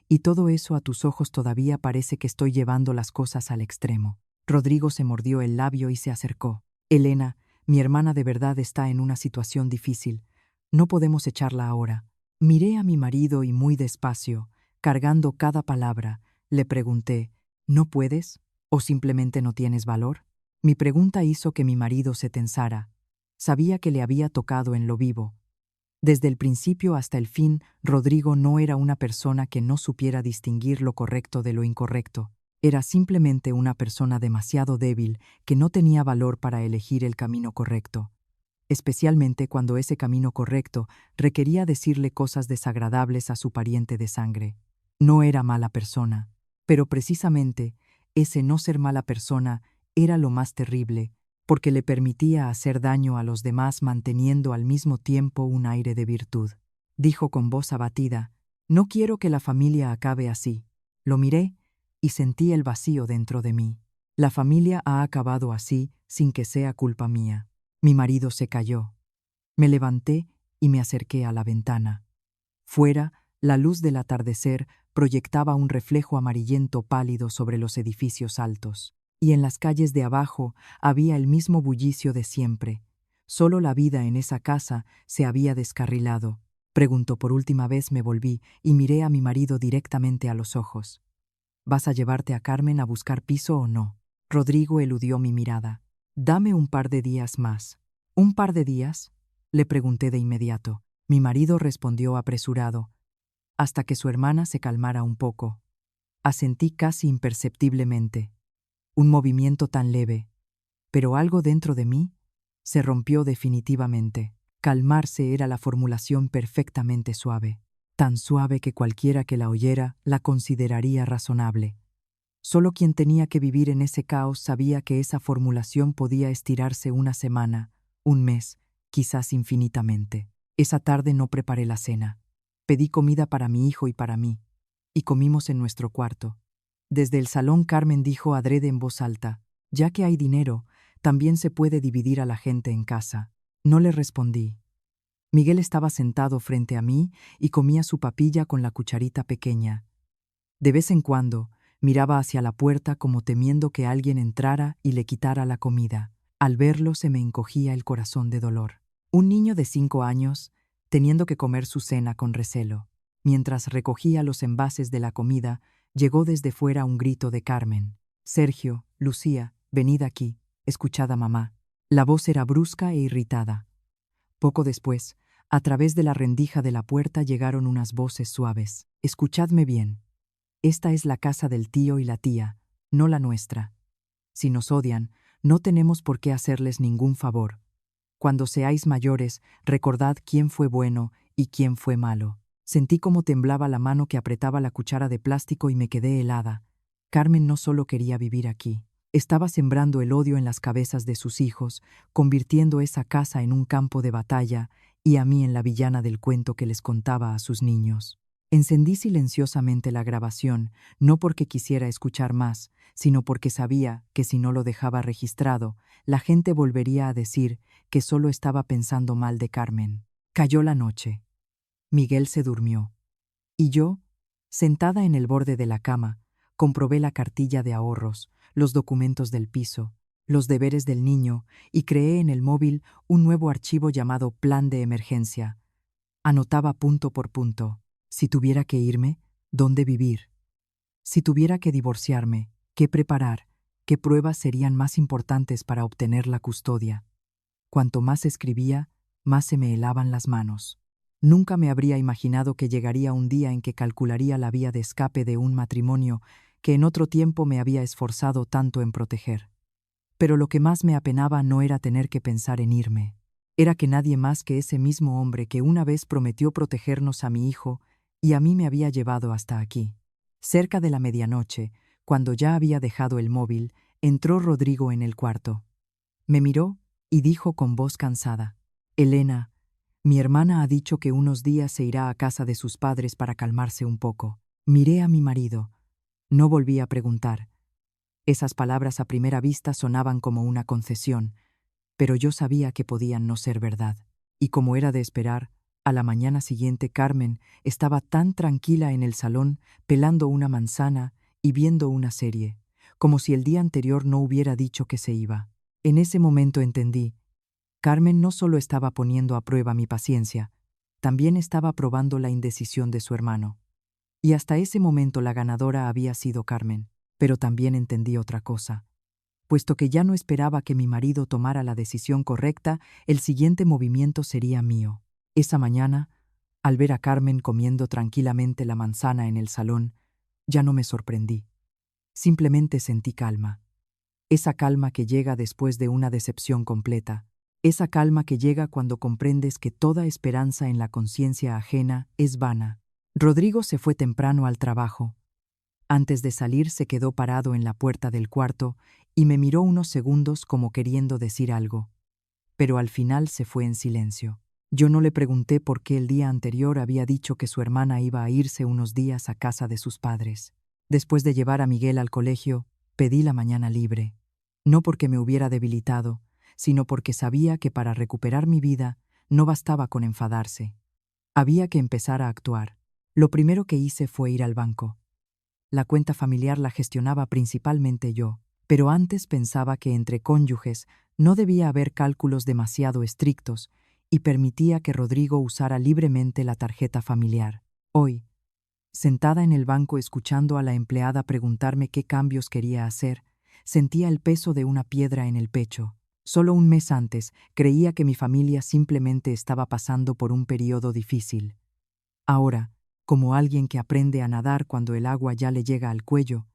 Y todo eso a tus ojos todavía parece que estoy llevando las cosas al extremo. Rodrigo se mordió el labio y se acercó. Elena, mi hermana de verdad está en una situación difícil. No podemos echarla ahora. Miré a mi marido y muy despacio, cargando cada palabra, le pregunté, ¿no puedes? ¿O simplemente no tienes valor? Mi pregunta hizo que mi marido se tensara. Sabía que le había tocado en lo vivo. Desde el principio hasta el fin, Rodrigo no era una persona que no supiera distinguir lo correcto de lo incorrecto. Era simplemente una persona demasiado débil que no tenía valor para elegir el camino correcto, especialmente cuando ese camino correcto requería decirle cosas desagradables a su pariente de sangre. No era mala persona, pero precisamente ese no ser mala persona era lo más terrible, porque le permitía hacer daño a los demás manteniendo al mismo tiempo un aire de virtud. Dijo con voz abatida, «No quiero que la familia acabe así». Lo miré y sentí el vacío dentro de mí. La familia ha acabado así sin que sea culpa mía. Mi marido se calló. Me levanté y me acerqué a la ventana. Fuera, la luz del atardecer proyectaba un reflejo amarillento pálido sobre los edificios altos. Y en las calles de abajo había el mismo bullicio de siempre. Solo la vida en esa casa se había descarrilado. Preguntó por última vez, me volví y miré a mi marido directamente a los ojos. ¿Vas a llevarte a Carmen a buscar piso o no? Rodrigo eludió mi mirada. Dame un par de días más. ¿Un par de días? Le pregunté de inmediato. Mi marido respondió apresurado, hasta que su hermana se calmara un poco. Asentí casi imperceptiblemente. Un movimiento tan leve, pero algo dentro de mí se rompió definitivamente. Calmarse era la formulación perfectamente suave, tan suave que cualquiera que la oyera la consideraría razonable. Solo quien tenía que vivir en ese caos sabía que esa formulación podía estirarse una semana, un mes, quizás infinitamente. Esa tarde no preparé la cena. Pedí comida para mi hijo y para mí, y comimos en nuestro cuarto. Desde el salón Carmen dijo adrede en voz alta, ya que hay dinero, también se puede dividir a la gente en casa. No le respondí. Miguel estaba sentado frente a mí y comía su papilla con la cucharita pequeña. De vez en cuando, miraba hacia la puerta como temiendo que alguien entrara y le quitara la comida. Al verlo se me encogía el corazón de dolor. Un niño de 5 años, teniendo que comer su cena con recelo. Mientras recogía los envases de la comida, llegó desde fuera un grito de Carmen. «Sergio, Lucía, venid aquí, escuchad a mamá». La voz era brusca e irritada. Poco después, a través de la rendija de la puerta llegaron unas voces suaves. «Escuchadme bien. Esta es la casa del tío y la tía, no la nuestra. Si nos odian, no tenemos por qué hacerles ningún favor. Cuando seáis mayores, recordad quién fue bueno y quién fue malo». Sentí cómo temblaba la mano que apretaba la cuchara de plástico y me quedé helada. Carmen no solo quería vivir aquí. Estaba sembrando el odio en las cabezas de sus hijos, convirtiendo esa casa en un campo de batalla y a mí en la villana del cuento que les contaba a sus niños. Encendí silenciosamente la grabación, no porque quisiera escuchar más, sino porque sabía que si no lo dejaba registrado, la gente volvería a decir que solo estaba pensando mal de Carmen. Cayó la noche. Miguel se durmió. Y yo, sentada en el borde de la cama, comprobé la cartilla de ahorros, los documentos del piso, los deberes del niño y creé en el móvil un nuevo archivo llamado Plan de Emergencia. Anotaba punto por punto. Si tuviera que irme, ¿dónde vivir? Si tuviera que divorciarme, ¿qué preparar? ¿Qué pruebas serían más importantes para obtener la custodia? Cuanto más escribía, más se me helaban las manos. Nunca me habría imaginado que llegaría un día en que calcularía la vía de escape de un matrimonio que en otro tiempo me había esforzado tanto en proteger. Pero lo que más me apenaba no era tener que pensar en irme. Era que nadie más que ese mismo hombre que una vez prometió protegernos a mi hijo y a mí me había llevado hasta aquí. Cerca de la medianoche, cuando ya había dejado el móvil, entró Rodrigo en el cuarto. Me miró y dijo con voz cansada: «Elena, mi hermana ha dicho que unos días se irá a casa de sus padres para calmarse un poco». Miré a mi marido. No volví a preguntar. Esas palabras a primera vista sonaban como una concesión, pero yo sabía que podían no ser verdad. Y como era de esperar, a la mañana siguiente Carmen estaba tan tranquila en el salón, pelando una manzana y viendo una serie, como si el día anterior no hubiera dicho que se iba. En ese momento entendí. Carmen no solo estaba poniendo a prueba mi paciencia, también estaba probando la indecisión de su hermano. Y hasta ese momento la ganadora había sido Carmen, pero también entendí otra cosa. Puesto que ya no esperaba que mi marido tomara la decisión correcta, el siguiente movimiento sería mío. Esa mañana, al ver a Carmen comiendo tranquilamente la manzana en el salón, ya no me sorprendí. Simplemente sentí calma. Esa calma que llega después de una decepción completa. Esa calma que llega cuando comprendes que toda esperanza en la conciencia ajena es vana. Rodrigo se fue temprano al trabajo. Antes de salir se quedó parado en la puerta del cuarto y me miró unos segundos como queriendo decir algo. Pero al final se fue en silencio. Yo no le pregunté por qué el día anterior había dicho que su hermana iba a irse unos días a casa de sus padres. Después de llevar a Miguel al colegio, pedí la mañana libre. No porque me hubiera debilitado, sino porque sabía que para recuperar mi vida no bastaba con enfadarse. Había que empezar a actuar. Lo primero que hice fue ir al banco. La cuenta familiar la gestionaba principalmente yo, pero antes pensaba que entre cónyuges no debía haber cálculos demasiado estrictos y permitía que Rodrigo usara libremente la tarjeta familiar. Hoy, sentada en el banco escuchando a la empleada preguntarme qué cambios quería hacer, sentía el peso de una piedra en el pecho. Solo un mes antes creía que mi familia simplemente estaba pasando por un periodo difícil. Ahora, como alguien que aprende a nadar cuando el agua ya le llega al cuello,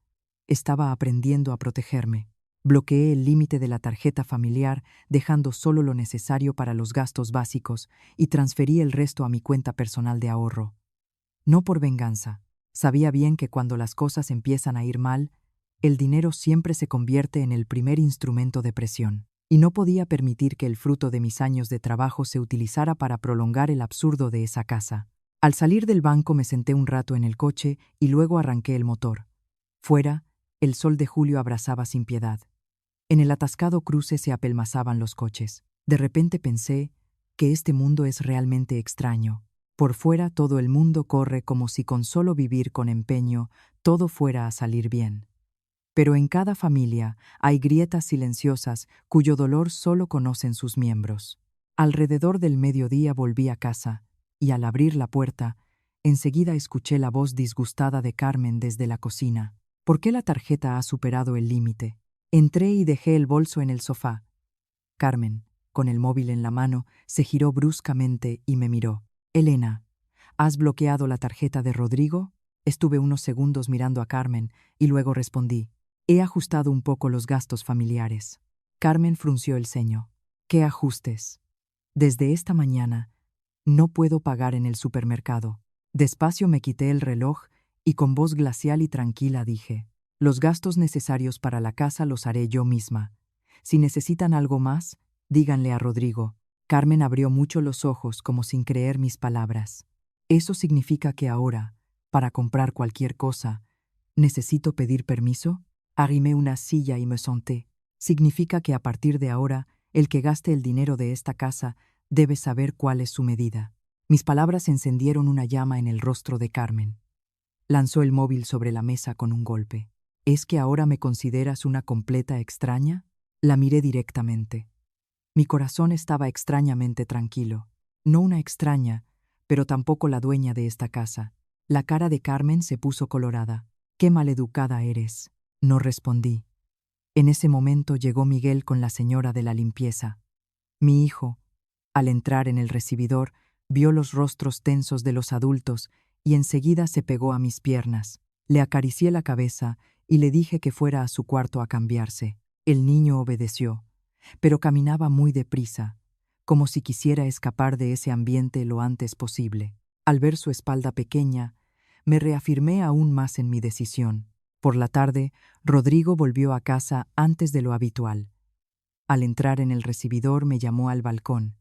estaba aprendiendo a protegerme. Bloqueé el límite de la tarjeta familiar, dejando solo lo necesario para los gastos básicos, y transferí el resto a mi cuenta personal de ahorro. No por venganza. Sabía bien que cuando las cosas empiezan a ir mal, El dinero siempre se convierte en el primer instrumento de presión, y no podía permitir que el fruto de mis años de trabajo se utilizara para prolongar el absurdo de esa casa. Al salir del banco me senté un rato en el coche y luego arranqué el motor. Fuera, el sol de julio abrasaba sin piedad. En el atascado cruce se apelmazaban los coches. De repente pensé que este mundo es realmente extraño. Por fuera todo el mundo corre como si con solo vivir con empeño todo fuera a salir bien. Pero en cada familia hay grietas silenciosas cuyo dolor solo conocen sus miembros. Alrededor del mediodía volví a casa, y al abrir la puerta, enseguida escuché la voz disgustada de Carmen desde la cocina. ¿Por qué la tarjeta ha superado el límite? Entré y dejé el bolso en el sofá. Carmen, con el móvil en la mano, se giró bruscamente y me miró. Elena, ¿has bloqueado la tarjeta de Rodrigo? Estuve unos segundos mirando a Carmen y luego respondí. He ajustado un poco los gastos familiares. Carmen frunció el ceño. ¿Qué ajustes? Desde esta mañana no puedo pagar en el supermercado. Despacio me quité el reloj y con voz glacial y tranquila dije, los gastos necesarios para la casa los haré yo misma. Si necesitan algo más, díganle a Rodrigo. Carmen abrió mucho los ojos como sin creer mis palabras. ¿Eso significa que ahora, para comprar cualquier cosa, necesito pedir permiso? Arrimé una silla y me senté. Significa que a partir de ahora, el que gaste el dinero de esta casa debe saber cuál es su medida. Mis palabras encendieron una llama en el rostro de Carmen. Lanzó el móvil sobre la mesa con un golpe. ¿Es que ahora me consideras una completa extraña? La miré directamente. Mi corazón estaba extrañamente tranquilo. No una extraña, pero tampoco la dueña de esta casa. La cara de Carmen se puso colorada. «¡Qué maleducada eres!». No respondí. En ese momento llegó Miguel con la señora de la limpieza. Mi hijo, al entrar en el recibidor, vio los rostros tensos de los adultos y enseguida se pegó a mis piernas. Le acaricié la cabeza y le dije que fuera a su cuarto a cambiarse. El niño obedeció, pero caminaba muy deprisa, como si quisiera escapar de ese ambiente lo antes posible. Al ver su espalda pequeña, me reafirmé aún más en mi decisión. Por la tarde, Rodrigo volvió a casa antes de lo habitual. Al entrar en el recibidor me llamó al balcón.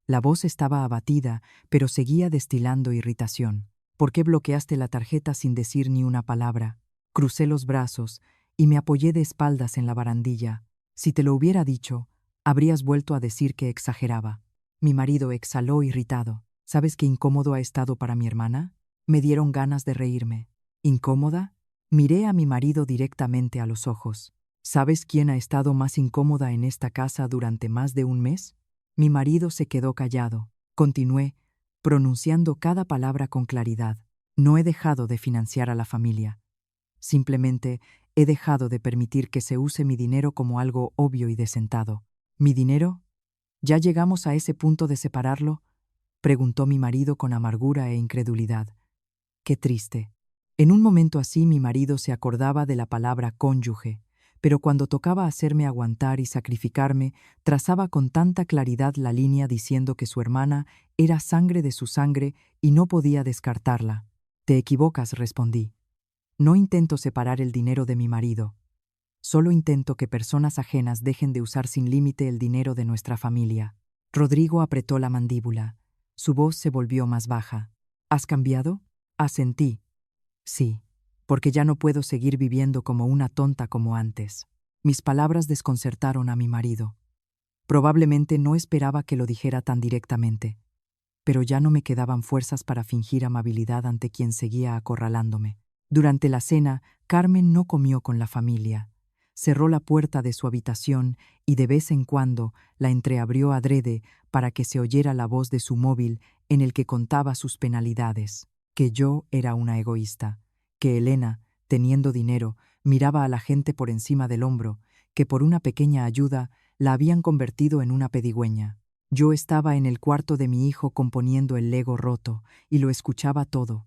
La voz estaba abatida, pero seguía destilando irritación. ¿Por qué bloqueaste la tarjeta sin decir ni una palabra? Crucé los brazos y me apoyé de espaldas en la barandilla. Si te lo hubiera dicho, habrías vuelto a decir que exageraba. Mi marido exhaló irritado. ¿Sabes qué incómodo ha estado para mi hermana? Me dieron ganas de reírme. ¿Incómoda? Miré a mi marido directamente a los ojos. ¿Sabes quién ha estado más incómoda en esta casa durante más de un mes? Mi marido se quedó callado. Continué, pronunciando cada palabra con claridad. No he dejado de financiar a la familia. Simplemente he dejado de permitir que se use mi dinero como algo obvio y de sentado. ¿Mi dinero? ¿Ya llegamos a ese punto de separarlo?, preguntó mi marido con amargura e incredulidad. Qué triste. En un momento así mi marido se acordaba de la palabra cónyuge, pero cuando tocaba hacerme aguantar y sacrificarme, trazaba con tanta claridad la línea diciendo que su hermana era sangre de su sangre y no podía descartarla. Te equivocas, respondí. No intento separar el dinero de mi marido. Solo intento que personas ajenas dejen de usar sin límite el dinero de nuestra familia. Rodrigo apretó la mandíbula. Su voz se volvió más baja. ¿Has cambiado? Asentí. Sí, porque ya no puedo seguir viviendo como una tonta como antes. Mis palabras desconcertaron a mi marido. Probablemente no esperaba que lo dijera tan directamente, pero ya no me quedaban fuerzas para fingir amabilidad ante quien seguía acorralándome. Durante la cena, Carmen no comió con la familia. Cerró la puerta de su habitación y de vez en cuando la entreabrió adrede para que se oyera la voz de su móvil en el que contaba sus penalidades. Que yo era una egoísta, que Elena, teniendo dinero, miraba a la gente por encima del hombro, que por una pequeña ayuda la habían convertido en una pedigüeña. Yo estaba en el cuarto de mi hijo componiendo el Lego roto y lo escuchaba todo,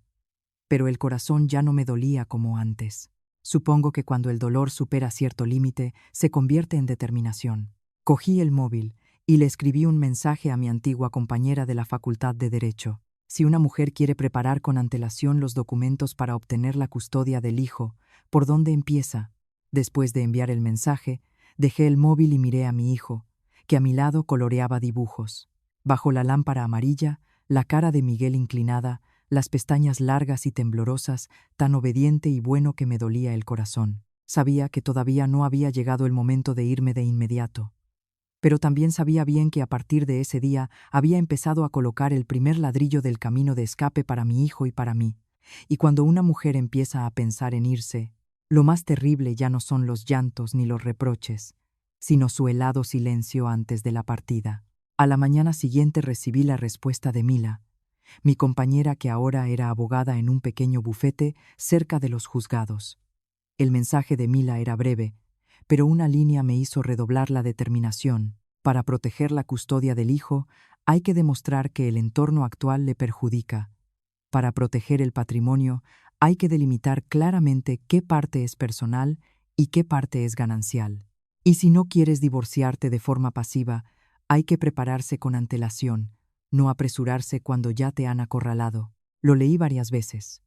pero el corazón ya no me dolía como antes. Supongo que cuando el dolor supera cierto límite, se convierte en determinación. Cogí el móvil y le escribí un mensaje a mi antigua compañera de la Facultad de Derecho. Si una mujer quiere preparar con antelación los documentos para obtener la custodia del hijo, ¿por dónde empieza? Después de enviar el mensaje, dejé el móvil y miré a mi hijo, que a mi lado coloreaba dibujos. Bajo la lámpara amarilla, la cara de Miguel inclinada, las pestañas largas y temblorosas, tan obediente y bueno que me dolía el corazón. Sabía que todavía no había llegado el momento de irme de inmediato. Pero también sabía bien que a partir de ese día había empezado a colocar el primer ladrillo del camino de escape para mi hijo y para mí. Y cuando una mujer empieza a pensar en irse, lo más terrible ya no son los llantos ni los reproches, sino su helado silencio antes de la partida. A la mañana siguiente recibí la respuesta de Mila, mi compañera que ahora era abogada en un pequeño bufete cerca de los juzgados. El mensaje de Mila era breve, pero una línea me hizo redoblar la determinación. Para proteger la custodia del hijo, hay que demostrar que el entorno actual le perjudica. Para proteger el patrimonio, hay que delimitar claramente qué parte es personal y qué parte es ganancial. Y si no quieres divorciarte de forma pasiva, hay que prepararse con antelación, no apresurarse cuando ya te han acorralado. Lo leí varias veces.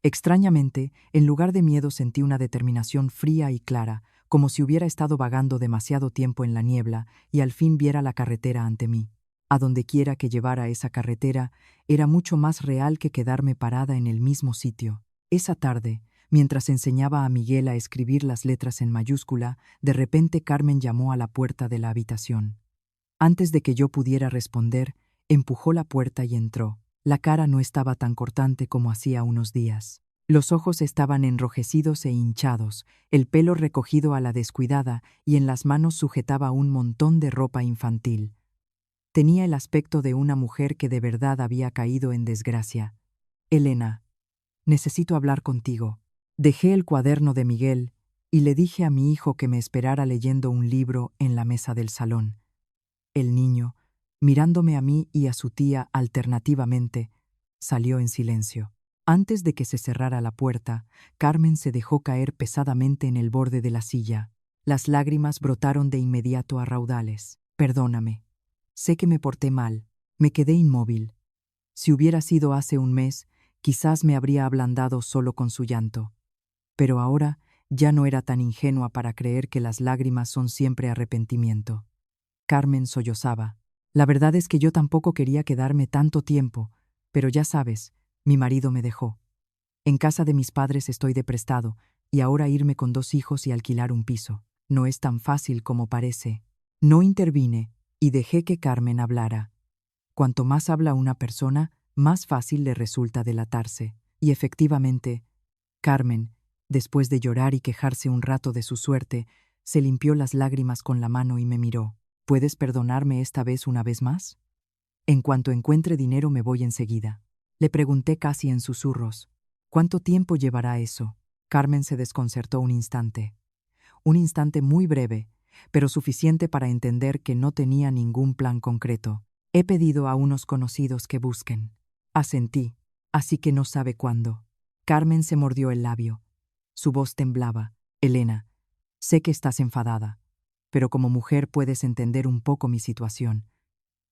Extrañamente, en lugar de miedo sentí una determinación fría y clara, como si hubiera estado vagando demasiado tiempo en la niebla y al fin viera la carretera ante mí. A donde quiera que llevara esa carretera, era mucho más real que quedarme parada en el mismo sitio. Esa tarde, mientras enseñaba a Miguel a escribir las letras en mayúscula, de repente Carmen llamó a la puerta de la habitación. Antes de que yo pudiera responder, empujó la puerta y entró. La cara no estaba tan cortante como hacía unos días. Los ojos estaban enrojecidos e hinchados, el pelo recogido a la descuidada y en las manos sujetaba un montón de ropa infantil. Tenía el aspecto de una mujer que de verdad había caído en desgracia. Elena, necesito hablar contigo. Dejé el cuaderno de Miguel y le dije a mi hijo que me esperara leyendo un libro en la mesa del salón. El niño, mirándome a mí y a su tía alternativamente, salió en silencio. Antes de que se cerrara la puerta, Carmen se dejó caer pesadamente en el borde de la silla. Las lágrimas brotaron de inmediato a raudales. Perdóname. Sé que me porté mal. Me quedé inmóvil. Si hubiera sido hace un mes, quizás me habría ablandado solo con su llanto. Pero ahora ya no era tan ingenua para creer que las lágrimas son siempre arrepentimiento. Carmen sollozaba. La verdad es que yo tampoco quería quedarme tanto tiempo, pero ya sabes, mi marido me dejó. En casa de mis padres estoy de prestado, y ahora irme con 2 hijos y alquilar un piso. No es tan fácil como parece. No intervine, y dejé que Carmen hablara. Cuanto más habla una persona, más fácil le resulta delatarse. Y efectivamente, Carmen, después de llorar y quejarse un rato de su suerte, se limpió las lágrimas con la mano y me miró. ¿Puedes perdonarme esta vez una vez más? En cuanto encuentre dinero me voy enseguida. Le pregunté casi en susurros. ¿Cuánto tiempo llevará eso? Carmen se desconcertó un instante. Un instante muy breve, pero suficiente para entender que no tenía ningún plan concreto. He pedido a unos conocidos que busquen. Asentí, así que no sabe cuándo. Carmen se mordió el labio. Su voz temblaba. Elena, sé que estás enfadada, pero como mujer puedes entender un poco mi situación.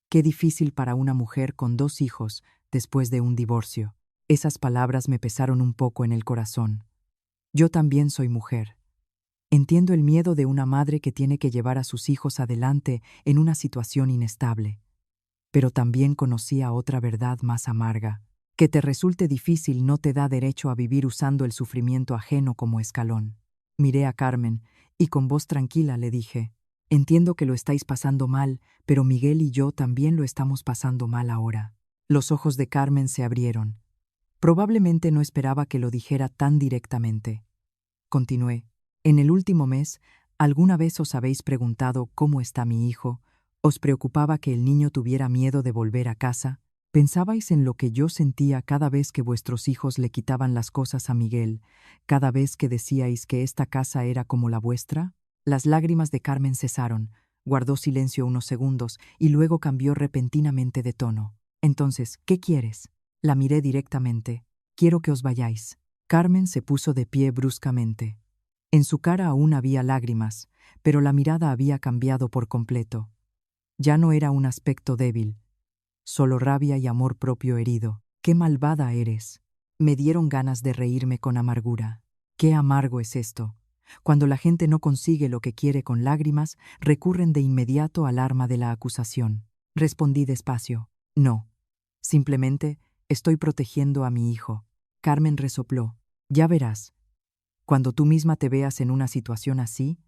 Qué difícil para una mujer con 2 hijos después de un divorcio. Esas palabras me pesaron un poco en el corazón. Yo también soy mujer. Entiendo el miedo de una madre que tiene que llevar a sus hijos adelante en una situación inestable. Pero también conocía otra verdad más amarga. Que te resulte difícil no te da derecho a vivir usando el sufrimiento ajeno como escalón. Miré a Carmen y con voz tranquila le dije: entiendo que lo estáis pasando mal, pero Miguel y yo también lo estamos pasando mal ahora. Los ojos de Carmen se abrieron. Probablemente no esperaba que lo dijera tan directamente. Continué. En el último mes, ¿alguna vez os habéis preguntado cómo está mi hijo? ¿Os preocupaba que el niño tuviera miedo de volver a casa? ¿Pensabais en lo que yo sentía cada vez que vuestros hijos le quitaban las cosas a Miguel, cada vez que decíais que esta casa era como la vuestra? Las lágrimas de Carmen cesaron, guardó silencio unos segundos y luego cambió repentinamente de tono. Entonces, ¿qué quieres? La miré directamente. Quiero que os vayáis. Carmen se puso de pie bruscamente. En su cara aún había lágrimas, pero la mirada había cambiado por completo. Ya no era un aspecto débil, solo rabia y amor propio herido. ¡Qué malvada eres! Me dieron ganas de reírme con amargura. ¡Qué amargo es esto! Cuando la gente no consigue lo que quiere con lágrimas, recurren de inmediato al arma de la acusación. Respondí despacio. No. Simplemente estoy protegiendo a mi hijo. Carmen resopló. Ya verás. Cuando tú misma te veas en una situación así,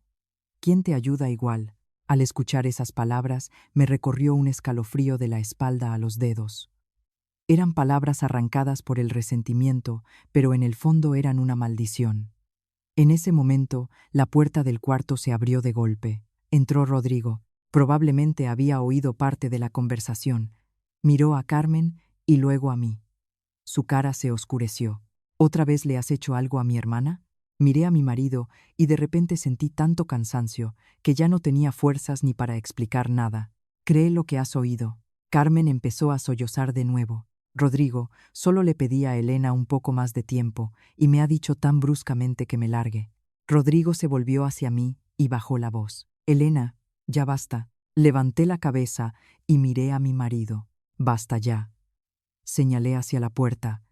¿quién te ayuda igual? Al escuchar esas palabras, me recorrió un escalofrío de la espalda a los dedos. Eran palabras arrancadas por el resentimiento, pero en el fondo eran una maldición. En ese momento, la puerta del cuarto se abrió de golpe. Entró Rodrigo. Probablemente había oído parte de la conversación. Miró a Carmen y luego a mí. Su cara se oscureció. ¿Otra vez le has hecho algo a mi hermana? Miré a mi marido y de repente sentí tanto cansancio que ya no tenía fuerzas ni para explicar nada. Cree lo que has oído. Carmen empezó a sollozar de nuevo. Rodrigo, solo le pedí a Elena un poco más de tiempo y me ha dicho tan bruscamente que me largue. Rodrigo se volvió hacia mí y bajó la voz. Elena, ya basta. Levanté la cabeza y miré a mi marido. Basta ya. Señalé hacia la puerta.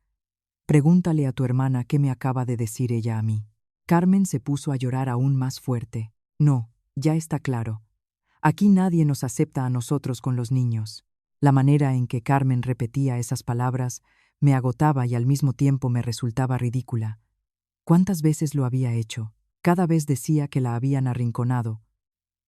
Pregúntale a tu hermana qué me acaba de decir ella a mí. Carmen se puso a llorar aún más fuerte. No, ya está claro. Aquí nadie nos acepta a nosotros con los niños. La manera en que Carmen repetía esas palabras me agotaba y al mismo tiempo me resultaba ridícula. ¿Cuántas veces lo había hecho? Cada vez decía que la habían arrinconado,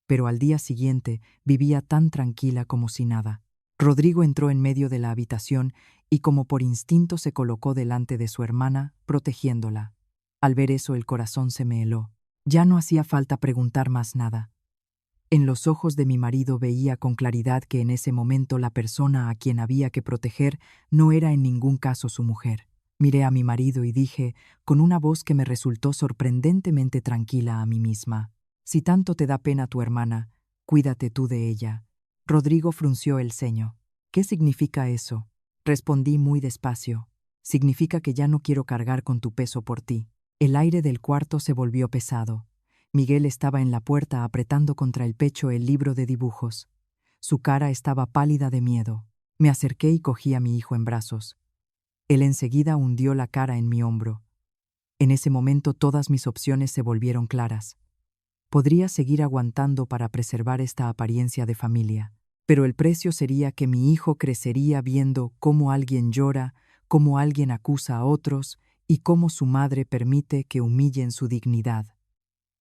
pero al día siguiente vivía tan tranquila como si nada. Rodrigo entró en medio de la habitación y como por instinto se colocó delante de su hermana, protegiéndola. Al ver eso el corazón se me heló. Ya no hacía falta preguntar más nada. En los ojos de mi marido veía con claridad que en ese momento la persona a quien había que proteger no era en ningún caso su mujer. Miré a mi marido y dije, con una voz que me resultó sorprendentemente tranquila a mí misma: si tanto te da pena tu hermana, cuídate tú de ella. Rodrigo frunció el ceño. ¿Qué significa eso? Respondí muy despacio. Significa que ya no quiero cargar con tu peso por ti. El aire del cuarto se volvió pesado. Miguel estaba en la puerta apretando contra el pecho el libro de dibujos. Su cara estaba pálida de miedo. Me acerqué y cogí a mi hijo en brazos. Él enseguida hundió la cara en mi hombro. En ese momento todas mis opciones se volvieron claras. Podría seguir aguantando para preservar esta apariencia de familia, pero el precio sería que mi hijo crecería viendo cómo alguien llora, cómo alguien acusa a otros y cómo su madre permite que humillen su dignidad.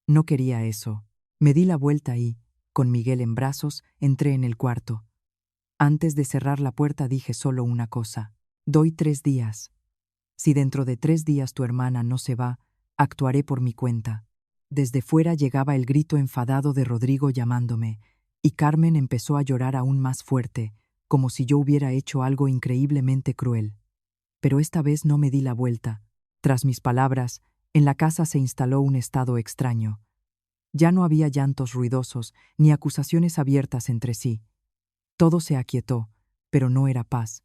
No quería eso. Me di la vuelta y, con Miguel en brazos, entré en el cuarto. Antes de cerrar la puerta dije solo una cosa: doy 3 días. Si dentro de 3 días tu hermana no se va, actuaré por mi cuenta. Desde fuera llegaba el grito enfadado de Rodrigo llamándome, y Carmen empezó a llorar aún más fuerte, como si yo hubiera hecho algo increíblemente cruel. Pero esta vez no me di la vuelta. Tras mis palabras, en la casa se instaló un estado extraño. Ya no había llantos ruidosos ni acusaciones abiertas entre sí. Todo se aquietó, pero no era paz.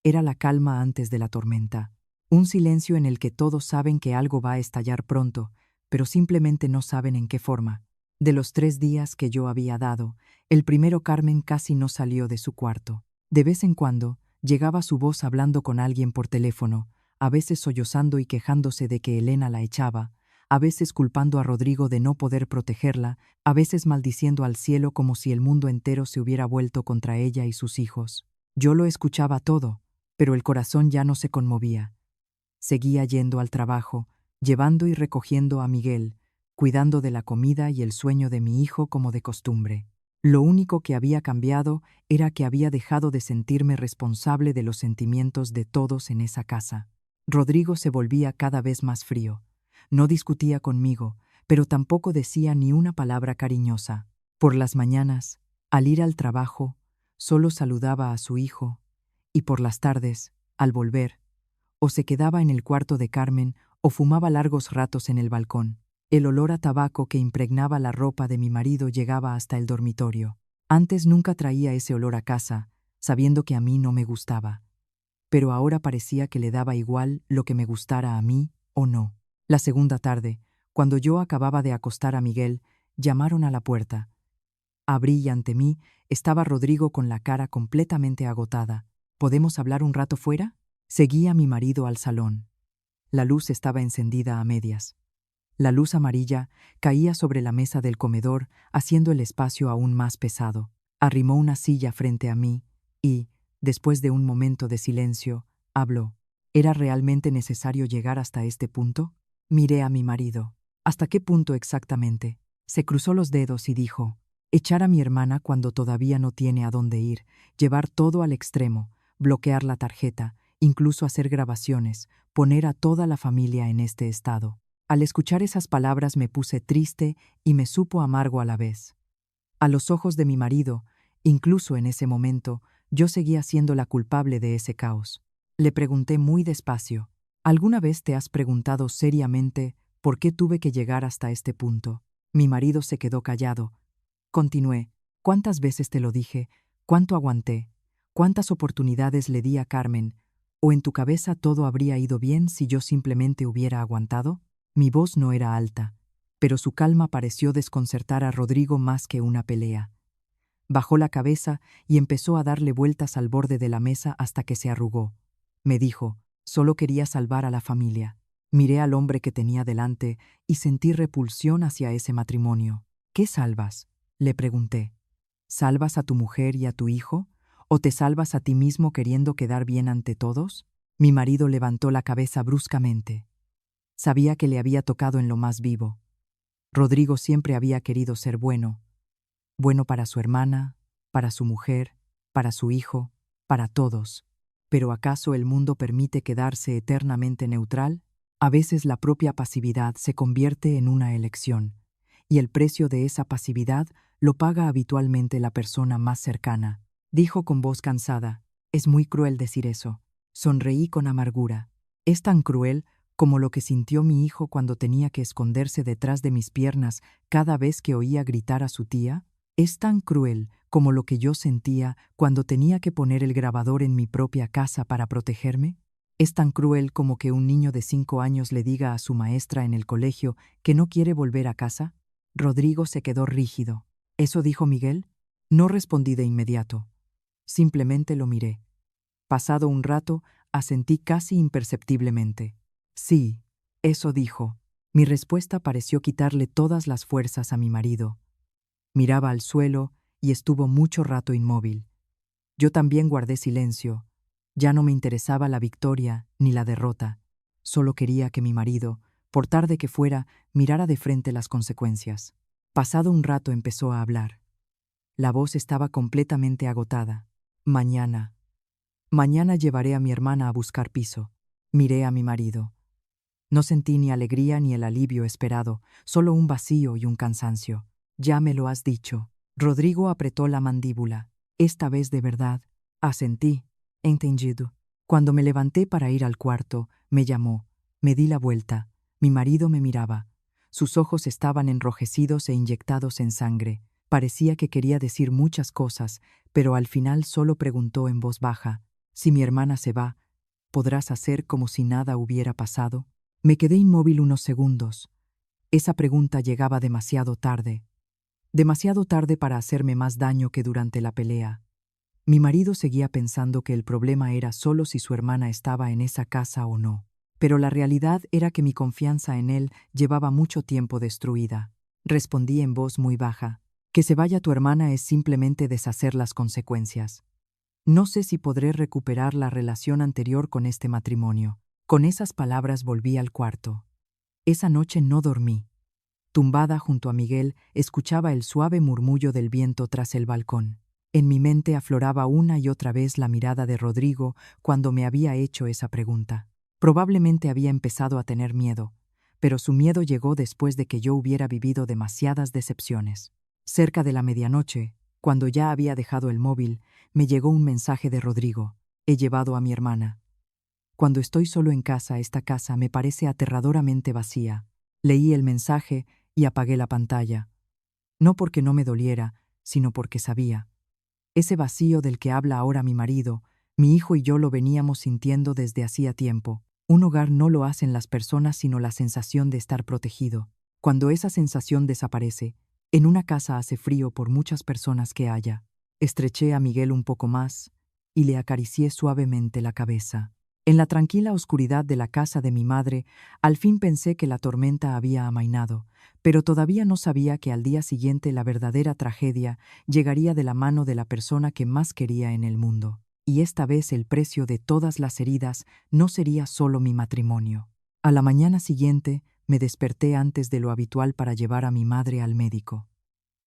Era la calma antes de la tormenta. Un silencio en el que todos saben que algo va a estallar pronto, pero simplemente no saben en qué forma. De los 3 días que yo había dado, el primero Carmen casi no salió de su cuarto. De vez en cuando, llegaba su voz hablando con alguien por teléfono, a veces sollozando y quejándose de que Elena la echaba, a veces culpando a Rodrigo de no poder protegerla, a veces maldiciendo al cielo como si el mundo entero se hubiera vuelto contra ella y sus hijos. Yo lo escuchaba todo, pero el corazón ya no se conmovía. Seguía yendo al trabajo, llevando y recogiendo a Miguel, cuidando de la comida y el sueño de mi hijo como de costumbre. Lo único que había cambiado era que había dejado de sentirme responsable de los sentimientos de todos en esa casa. Rodrigo se volvía cada vez más frío. No discutía conmigo, pero tampoco decía ni una palabra cariñosa. Por las mañanas, al ir al trabajo, solo saludaba a su hijo, y por las tardes, al volver, o se quedaba en el cuarto de Carmen o fumaba largos ratos en el balcón. El olor a tabaco que impregnaba la ropa de mi marido llegaba hasta el dormitorio. Antes nunca traía ese olor a casa, sabiendo que a mí no me gustaba. Pero ahora parecía que le daba igual lo que me gustara a mí o no. La segunda tarde, cuando yo acababa de acostar a Miguel, llamaron a la puerta. Abrí y ante mí estaba Rodrigo con la cara completamente agotada. ¿Podemos hablar un rato fuera? Seguí a mi marido al salón. La luz estaba encendida a medias. La luz amarilla caía sobre la mesa del comedor, haciendo el espacio aún más pesado. Arrimó una silla frente a mí y, después de un momento de silencio, habló. ¿Era realmente necesario llegar hasta este punto? Miré a mi marido. ¿Hasta qué punto exactamente? Se cruzó los dedos y dijo: echar a mi hermana cuando todavía no tiene a dónde ir, llevar todo al extremo, bloquear la tarjeta, incluso hacer grabaciones, poner a toda la familia en este estado. Al escuchar esas palabras me puse triste y me supo amargo a la vez. A los ojos de mi marido, incluso en ese momento, yo seguía siendo la culpable de ese caos. Le pregunté muy despacio: ¿alguna vez te has preguntado seriamente por qué tuve que llegar hasta este punto? Mi marido se quedó callado. Continué: ¿cuántas veces te lo dije? ¿Cuánto aguanté? ¿Cuántas oportunidades le di a Carmen? ¿O en tu cabeza todo habría ido bien si yo simplemente hubiera aguantado? Mi voz no era alta, pero su calma pareció desconcertar a Rodrigo más que una pelea. Bajó la cabeza y empezó a darle vueltas al borde de la mesa hasta que se arrugó. Me dijo: solo quería salvar a la familia. Miré al hombre que tenía delante y sentí repulsión hacia ese matrimonio. ¿Qué salvas?, le pregunté. ¿Salvas a tu mujer y a tu hijo? ¿O te salvas a ti mismo queriendo quedar bien ante todos? Mi marido levantó la cabeza bruscamente. Sabía que le había tocado en lo más vivo. Rodrigo siempre había querido ser bueno. Bueno para su hermana, para su mujer, para su hijo, para todos. ¿Pero acaso el mundo permite quedarse eternamente neutral? A veces la propia pasividad se convierte en una elección, y el precio de esa pasividad lo paga habitualmente la persona más cercana. Dijo con voz cansada: es muy cruel decir eso. Sonreí con amargura. Es tan cruel como lo que sintió mi hijo cuando tenía que esconderse detrás de mis piernas cada vez que oía gritar a su tía. Es tan cruel como lo que yo sentía cuando tenía que poner el grabador en mi propia casa para protegerme. Es tan cruel como que un niño de 5 años le diga a su maestra en el colegio que no quiere volver a casa. Rodrigo se quedó rígido. ¿Eso dijo Miguel? No respondí de inmediato. Simplemente lo miré. Pasado un rato, asentí casi imperceptiblemente. Sí, eso dijo. Mi respuesta pareció quitarle todas las fuerzas a mi marido. Miraba al suelo y estuvo mucho rato inmóvil. Yo también guardé silencio. Ya no me interesaba la victoria ni la derrota. Solo quería que mi marido, por tarde que fuera, mirara de frente las consecuencias. Pasado un rato empezó a hablar. La voz estaba completamente agotada. Mañana llevaré a mi hermana a buscar piso. Miré a mi marido. No sentí ni alegría ni el alivio esperado, solo un vacío y un cansancio. Ya me lo has dicho. Rodrigo apretó la mandíbula. Esta vez de verdad. Asentí. Entendido. Cuando me levanté para ir al cuarto, me llamó. Me di la vuelta. Mi marido me miraba. Sus ojos estaban enrojecidos e inyectados en sangre. Parecía que quería decir muchas cosas, pero al final solo preguntó en voz baja: si mi hermana se va, ¿podrás hacer como si nada hubiera pasado? Me quedé inmóvil unos segundos. Esa pregunta llegaba demasiado tarde. Demasiado tarde para hacerme más daño que durante la pelea. Mi marido seguía pensando que el problema era solo si su hermana estaba en esa casa o no. Pero la realidad era que mi confianza en él llevaba mucho tiempo destruida. Respondí en voz muy baja: que se vaya tu hermana es simplemente deshacer las consecuencias. No sé si podré recuperar la relación anterior con este matrimonio. Con esas palabras volví al cuarto. Esa noche no dormí. Tumbada junto a Miguel, escuchaba el suave murmullo del viento tras el balcón. En mi mente afloraba una y otra vez la mirada de Rodrigo cuando me había hecho esa pregunta. Probablemente había empezado a tener miedo, pero su miedo llegó después de que yo hubiera vivido demasiadas decepciones. Cerca de la medianoche, cuando ya había dejado el móvil, me llegó un mensaje de Rodrigo: he llevado a mi hermana. Cuando estoy solo en casa, esta casa me parece aterradoramente vacía. Leí el mensaje y apagué la pantalla. No porque no me doliera, sino porque sabía. Ese vacío del que habla ahora mi marido, mi hijo y yo lo veníamos sintiendo desde hacía tiempo. Un hogar no lo hacen las personas, sino la sensación de estar protegido. Cuando esa sensación desaparece, en una casa hace frío por muchas personas que haya. Estreché a Miguel un poco más y le acaricié suavemente la cabeza. En la tranquila oscuridad de la casa de mi madre, al fin pensé que la tormenta había amainado, pero todavía no sabía que al día siguiente la verdadera tragedia llegaría de la mano de la persona que más quería en el mundo. Y esta vez el precio de todas las heridas no sería solo mi matrimonio. A la mañana siguiente me desperté antes de lo habitual para llevar a mi madre al médico.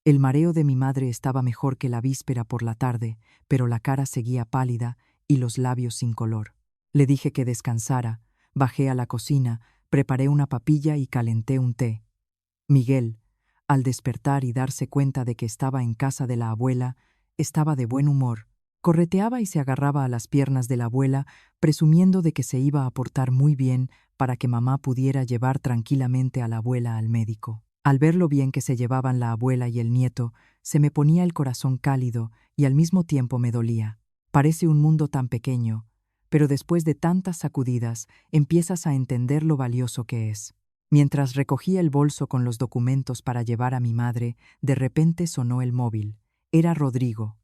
El mareo de mi madre estaba mejor que la víspera por la tarde, pero la cara seguía pálida y los labios sin color. Le dije que descansara, bajé a la cocina, preparé una papilla y calenté un té. Miguel, al despertar y darse cuenta de que estaba en casa de la abuela, estaba de buen humor. Correteaba y se agarraba a las piernas de la abuela, presumiendo de que se iba a portar muy bien para que mamá pudiera llevar tranquilamente a la abuela al médico. Al ver lo bien que se llevaban la abuela y el nieto, se me ponía el corazón cálido y al mismo tiempo me dolía. Parece un mundo tan pequeño, pero después de tantas sacudidas empiezas a entender lo valioso que es. Mientras recogía el bolso con los documentos para llevar a mi madre, de repente sonó el móvil. Era Rodrigo.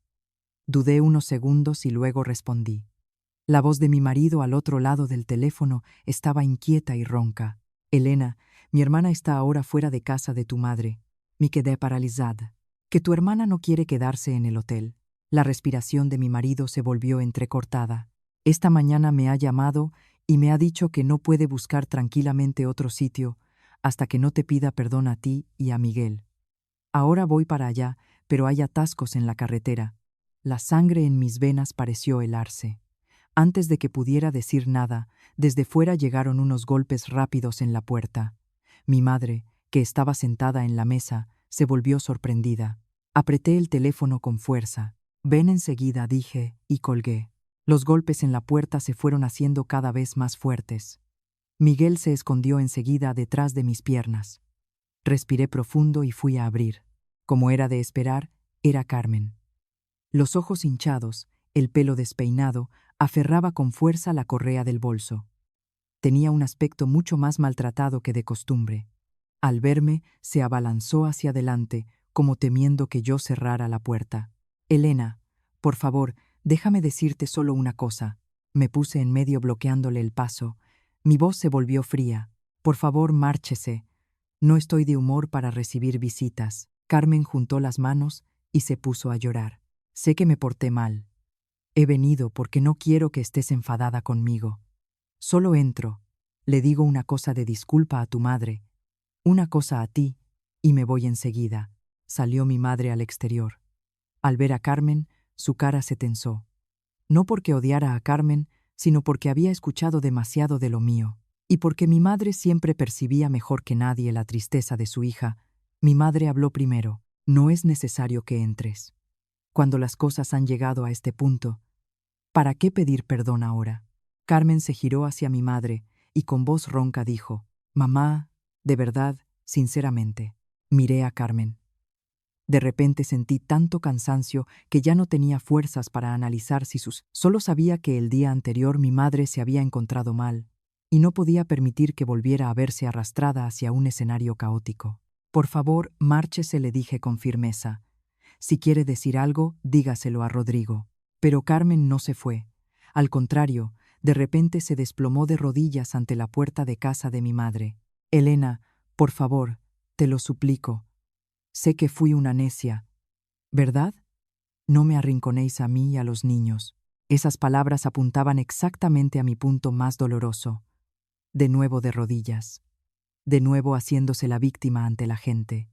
Dudé unos segundos y luego respondí. La voz de mi marido al otro lado del teléfono estaba inquieta y ronca. Elena, mi hermana está ahora fuera de casa de tu madre. Me quedé paralizada. Que tu hermana no quiere quedarse en el hotel. La respiración de mi marido se volvió entrecortada. Esta mañana me ha llamado y me ha dicho que no puede buscar tranquilamente otro sitio hasta que no te pida perdón a ti y a Miguel. Ahora voy para allá, pero hay atascos en la carretera. La sangre en mis venas pareció helarse. Antes de que pudiera decir nada, desde fuera llegaron unos golpes rápidos en la puerta. Mi madre, que estaba sentada en la mesa, se volvió sorprendida. Apreté el teléfono con fuerza. Ven enseguida, dije, y colgué. Los golpes en la puerta se fueron haciendo cada vez más fuertes. Miguel se escondió enseguida detrás de mis piernas. Respiré profundo y fui a abrir. Como era de esperar, era Carmen. Los ojos hinchados, el pelo despeinado, aferraba con fuerza la correa del bolso. Tenía un aspecto mucho más maltratado que de costumbre. Al verme, se abalanzó hacia adelante, como temiendo que yo cerrara la puerta. Elena, por favor, déjame decirte solo una cosa. Me puse en medio bloqueándole el paso. Mi voz se volvió fría. Por favor, márchese. No estoy de humor para recibir visitas. Carmen juntó las manos y se puso a llorar. Sé que me porté mal. He venido porque no quiero que estés enfadada conmigo. Solo entro, le digo una cosa de disculpa a tu madre, una cosa a ti, y me voy enseguida. Salió mi madre al exterior. Al ver a Carmen, su cara se tensó. No porque odiara a Carmen, sino porque había escuchado demasiado de lo mío, y porque mi madre siempre percibía mejor que nadie la tristeza de su hija. Mi madre habló primero. No es necesario que entres. Cuando las cosas han llegado a este punto, ¿para qué pedir perdón ahora? Carmen se giró hacia mi madre y con voz ronca dijo, «Mamá, de verdad, sinceramente». Miré a Carmen. De repente sentí tanto cansancio que ya no tenía fuerzas para analizar si sus... Solo sabía que el día anterior mi madre se había encontrado mal y no podía permitir que volviera a verse arrastrada hacia un escenario caótico. «Por favor, márchese», le dije con firmeza. «Si quiere decir algo, dígaselo a Rodrigo». Pero Carmen no se fue. Al contrario, de repente se desplomó de rodillas ante la puerta de casa de mi madre. «Elena, por favor, te lo suplico. Sé que fui una necia, ¿verdad? No me arrinconéis a mí y a los niños». Esas palabras apuntaban exactamente a mi punto más doloroso. De nuevo de rodillas. De nuevo haciéndose la víctima ante la gente.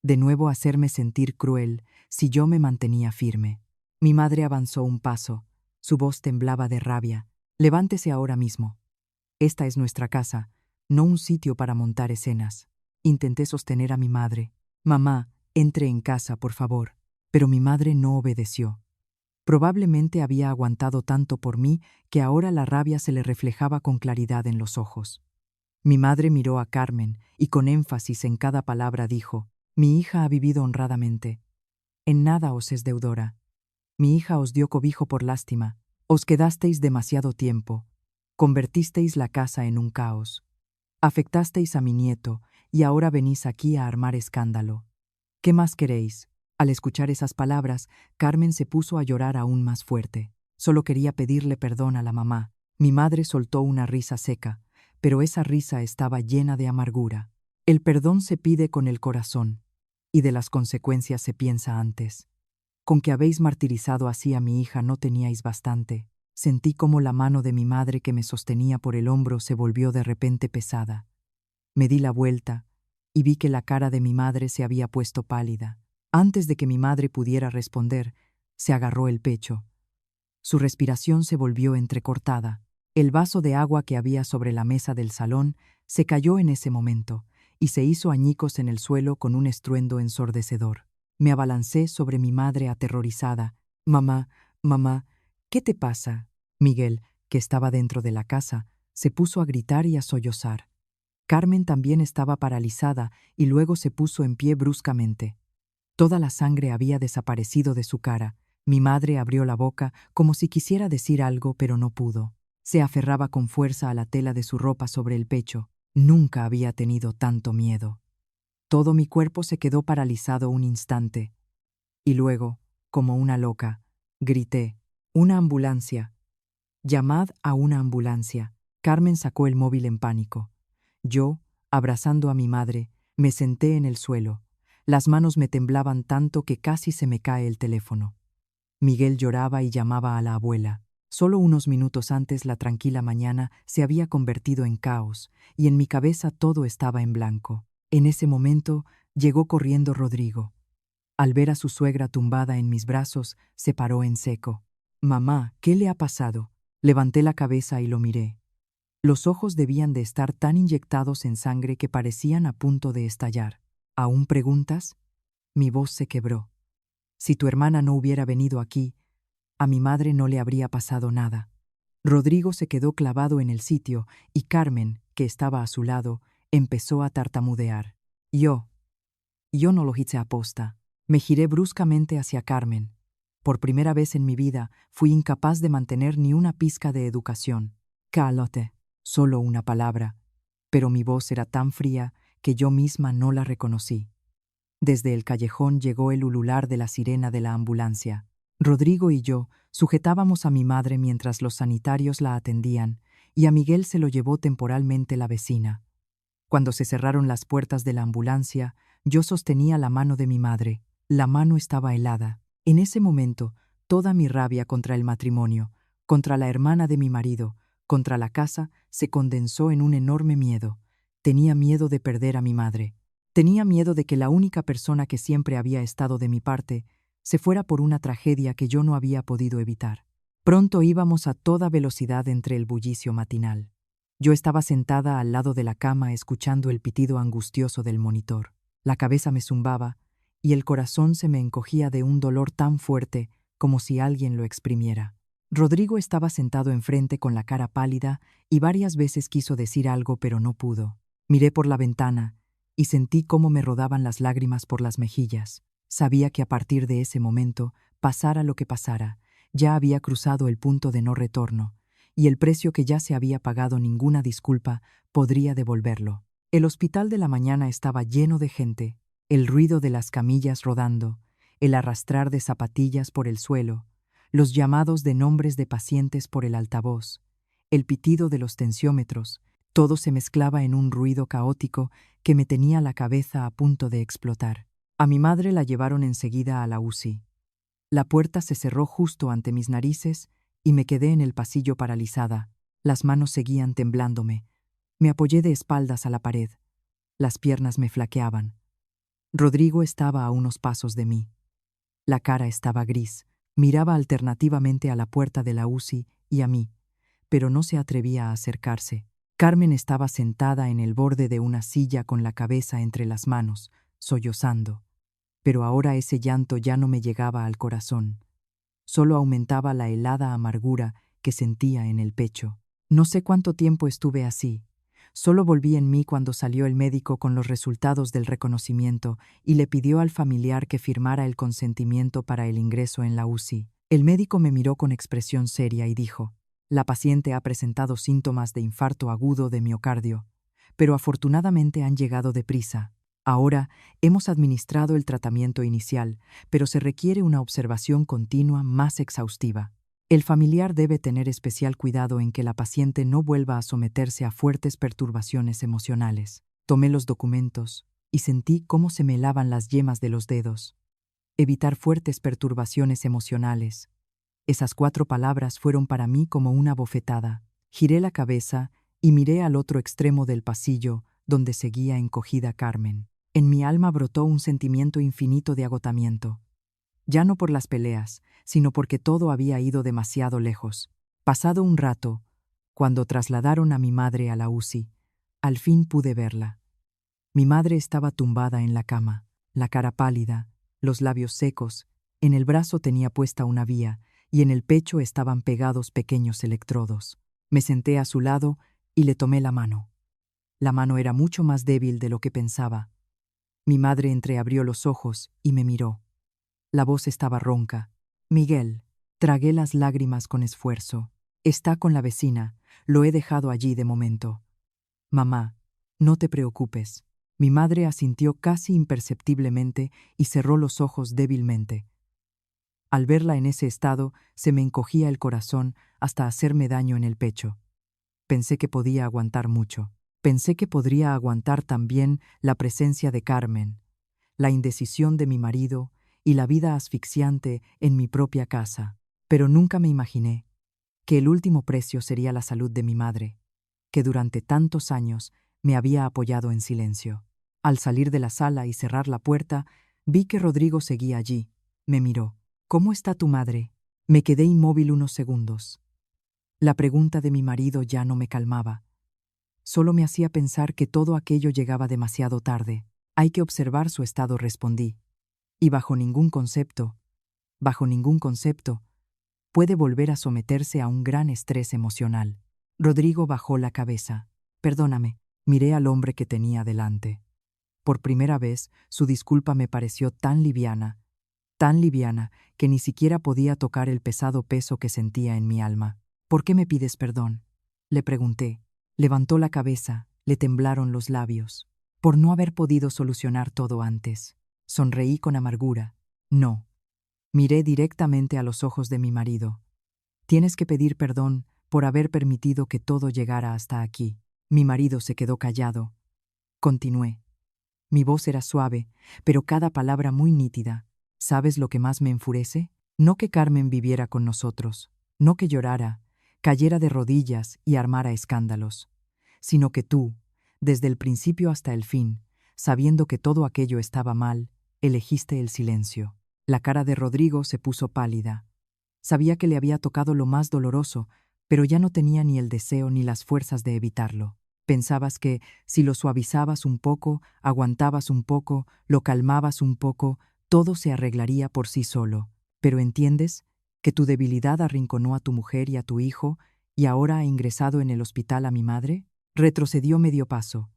De nuevo hacerme sentir cruel si yo me mantenía firme. Mi madre avanzó un paso. Su voz temblaba de rabia. «Levántese ahora mismo. Esta es nuestra casa, no un sitio para montar escenas». Intenté sostener a mi madre. «Mamá, entre en casa, por favor». Pero mi madre no obedeció. Probablemente había aguantado tanto por mí que ahora la rabia se le reflejaba con claridad en los ojos. Mi madre miró a Carmen y con énfasis en cada palabra dijo, «Mi hija ha vivido honradamente. En nada os es deudora. Mi hija os dio cobijo por lástima. Os quedasteis demasiado tiempo. Convertisteis la casa en un caos. Afectasteis a mi nieto y ahora venís aquí a armar escándalo. ¿Qué más queréis?». Al escuchar esas palabras, Carmen se puso a llorar aún más fuerte. Solo quería pedirle perdón a la mamá. Mi madre soltó una risa seca, pero esa risa estaba llena de amargura. El perdón se pide con el corazón, y de las consecuencias se piensa antes. Con que habéis martirizado así a mi hija no teníais bastante. Sentí como la mano de mi madre que me sostenía por el hombro se volvió de repente pesada. Me di la vuelta y vi que la cara de mi madre se había puesto pálida. Antes de que mi madre pudiera responder, se agarró el pecho. Su respiración se volvió entrecortada. El vaso de agua que había sobre la mesa del salón se cayó en ese momento y se hizo añicos en el suelo con un estruendo ensordecedor. Me abalancé sobre mi madre aterrorizada. Mamá, mamá, ¿qué te pasa? Miguel, que estaba dentro de la casa, se puso a gritar y a sollozar. Carmen también estaba paralizada y luego se puso en pie bruscamente. Toda la sangre había desaparecido de su cara. Mi madre abrió la boca como si quisiera decir algo, pero no pudo. Se aferraba con fuerza a la tela de su ropa sobre el pecho. Nunca había tenido tanto miedo. Todo mi cuerpo se quedó paralizado un instante. Y luego, como una loca, grité: «¡Una ambulancia! ¡Llamad a una ambulancia!». Carmen sacó el móvil en pánico. Yo, abrazando a mi madre, me senté en el suelo. Las manos me temblaban tanto que casi se me cae el teléfono. Miguel lloraba y llamaba a la abuela. Solo unos minutos antes la tranquila mañana se había convertido en caos, y en mi cabeza todo estaba en blanco. En ese momento llegó corriendo Rodrigo. Al ver a su suegra tumbada en mis brazos, se paró en seco. «Mamá, ¿qué le ha pasado?». Levanté la cabeza y lo miré. Los ojos debían de estar tan inyectados en sangre que parecían a punto de estallar. «¿Aún preguntas?». Mi voz se quebró. «Si tu hermana no hubiera venido aquí, a mi madre no le habría pasado nada». Rodrigo se quedó clavado en el sitio y Carmen, que estaba a su lado, empezó a tartamudear. Yo no lo hice aposta». Me giré bruscamente hacia Carmen. Por primera vez en mi vida fui incapaz de mantener ni una pizca de educación. «Cállate». Solo una palabra, pero mi voz era tan fría que yo misma no la reconocí. Desde el callejón llegó el ulular de la sirena de la ambulancia. Rodrigo y yo sujetábamos a mi madre mientras los sanitarios la atendían, y a Miguel se lo llevó temporalmente la vecina. Cuando se cerraron las puertas de la ambulancia, yo sostenía la mano de mi madre. La mano estaba helada. En ese momento, toda mi rabia contra el matrimonio, contra la hermana de mi marido, contra la casa, se condensó en un enorme miedo. Tenía miedo de perder a mi madre. Tenía miedo de que la única persona que siempre había estado de mi parte se fuera por una tragedia que yo no había podido evitar. Pronto íbamos a toda velocidad entre el bullicio matinal. Yo estaba sentada al lado de la cama escuchando el pitido angustioso del monitor. La cabeza me zumbaba y el corazón se me encogía de un dolor tan fuerte como si alguien lo exprimiera. Rodrigo estaba sentado enfrente con la cara pálida y varias veces quiso decir algo, pero no pudo. Miré por la ventana y sentí cómo me rodaban las lágrimas por las mejillas. Sabía que a partir de ese momento, pasara lo que pasara, ya había cruzado el punto de no retorno, y el precio que ya se había pagado ninguna disculpa podría devolverlo. El hospital de la mañana estaba lleno de gente, el ruido de las camillas rodando, el arrastrar de zapatillas por el suelo, los llamados de nombres de pacientes por el altavoz, el pitido de los tensiómetros, todo se mezclaba en un ruido caótico que me tenía la cabeza a punto de explotar. A mi madre la llevaron enseguida a la UCI. La puerta se cerró justo ante mis narices y me quedé en el pasillo paralizada. Las manos seguían temblándome. Me apoyé de espaldas a la pared. Las piernas me flaqueaban. Rodrigo estaba a unos pasos de mí. La cara estaba gris. Miraba alternativamente a la puerta de la UCI y a mí, pero no se atrevía a acercarse. Carmen estaba sentada en el borde de una silla con la cabeza entre las manos, sollozando. Pero ahora ese llanto ya no me llegaba al corazón. Solo aumentaba la helada amargura que sentía en el pecho. No sé cuánto tiempo estuve así. Solo volví en mí cuando salió el médico con los resultados del reconocimiento y le pidió al familiar que firmara el consentimiento para el ingreso en la UCI. El médico me miró con expresión seria y dijo: «La paciente ha presentado síntomas de infarto agudo de miocardio, pero afortunadamente han llegado deprisa. Ahora hemos administrado el tratamiento inicial, pero se requiere una observación continua más exhaustiva». El familiar debe tener especial cuidado en que la paciente no vuelva a someterse a fuertes perturbaciones emocionales. Tomé los documentos y sentí cómo se me helaban las yemas de los dedos. Evitar fuertes perturbaciones emocionales. Esas 4 palabras fueron para mí como una bofetada. Giré la cabeza y miré al otro extremo del pasillo, donde seguía encogida Carmen. En mi alma brotó un sentimiento infinito de agotamiento. Ya no por las peleas, sino porque todo había ido demasiado lejos. Pasado un rato, cuando trasladaron a mi madre a la UCI, al fin pude verla. Mi madre estaba tumbada en la cama, la cara pálida, los labios secos, en el brazo tenía puesta una vía y en el pecho estaban pegados pequeños electrodos. Me senté a su lado y le tomé la mano. La mano era mucho más débil de lo que pensaba. Mi madre entreabrió los ojos y me miró. La voz estaba ronca. Miguel, tragué las lágrimas con esfuerzo. Está con la vecina, lo he dejado allí de momento. Mamá, no te preocupes. Mi madre asintió casi imperceptiblemente y cerró los ojos débilmente. Al verla en ese estado, se me encogía el corazón hasta hacerme daño en el pecho. Pensé que podía aguantar mucho. Pensé que podría aguantar también la presencia de Carmen, la indecisión de mi marido y la vida asfixiante en mi propia casa. Pero nunca me imaginé que el último precio sería la salud de mi madre, que durante tantos años me había apoyado en silencio. Al salir de la sala y cerrar la puerta, vi que Rodrigo seguía allí. Me miró. ¿Cómo está tu madre? Me quedé inmóvil unos segundos. La pregunta de mi marido ya no me calmaba. Solo me hacía pensar que todo aquello llegaba demasiado tarde. Hay que observar su estado, respondí. Y bajo ningún concepto, puede volver a someterse a un gran estrés emocional. Rodrigo bajó la cabeza. Perdóname, miré al hombre que tenía delante. Por primera vez, su disculpa me pareció tan liviana, que ni siquiera podía tocar el pesado peso que sentía en mi alma. ¿Por qué me pides perdón?, le pregunté. Levantó la cabeza, le temblaron los labios. Por no haber podido solucionar todo antes. Sonreí con amargura. No. Miré directamente a los ojos de mi marido. Tienes que pedir perdón por haber permitido que todo llegara hasta aquí. Mi marido se quedó callado. Continué. Mi voz era suave, pero cada palabra muy nítida. ¿Sabes lo que más me enfurece? No que Carmen viviera con nosotros, no que llorara, cayera de rodillas y armara escándalos, sino que tú, desde el principio hasta el fin, sabiendo que todo aquello estaba mal, elegiste el silencio. La cara de Rodrigo se puso pálida. Sabía que le había tocado lo más doloroso, pero ya no tenía ni el deseo ni las fuerzas de evitarlo. Pensabas que, si lo suavizabas un poco, aguantabas un poco, lo calmabas un poco, todo se arreglaría por sí solo. Pero ¿entiendes que tu debilidad arrinconó a tu mujer y a tu hijo y ahora ha ingresado en el hospital a mi madre? Retrocedió medio paso.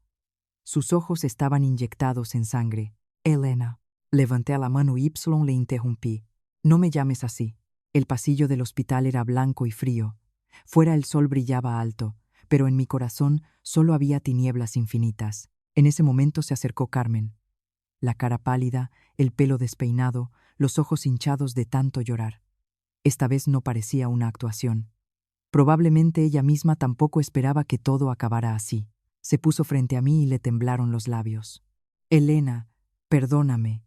Sus ojos estaban inyectados en sangre. Elena. Levanté la mano y le interrumpí. No me llames así. El pasillo del hospital era blanco y frío. Fuera el sol brillaba alto, pero en mi corazón solo había tinieblas infinitas. En ese momento se acercó Carmen. La cara pálida, el pelo despeinado, los ojos hinchados de tanto llorar. Esta vez no parecía una actuación. Probablemente ella misma tampoco esperaba que todo acabara así. Se puso frente a mí y le temblaron los labios. Elena, perdóname.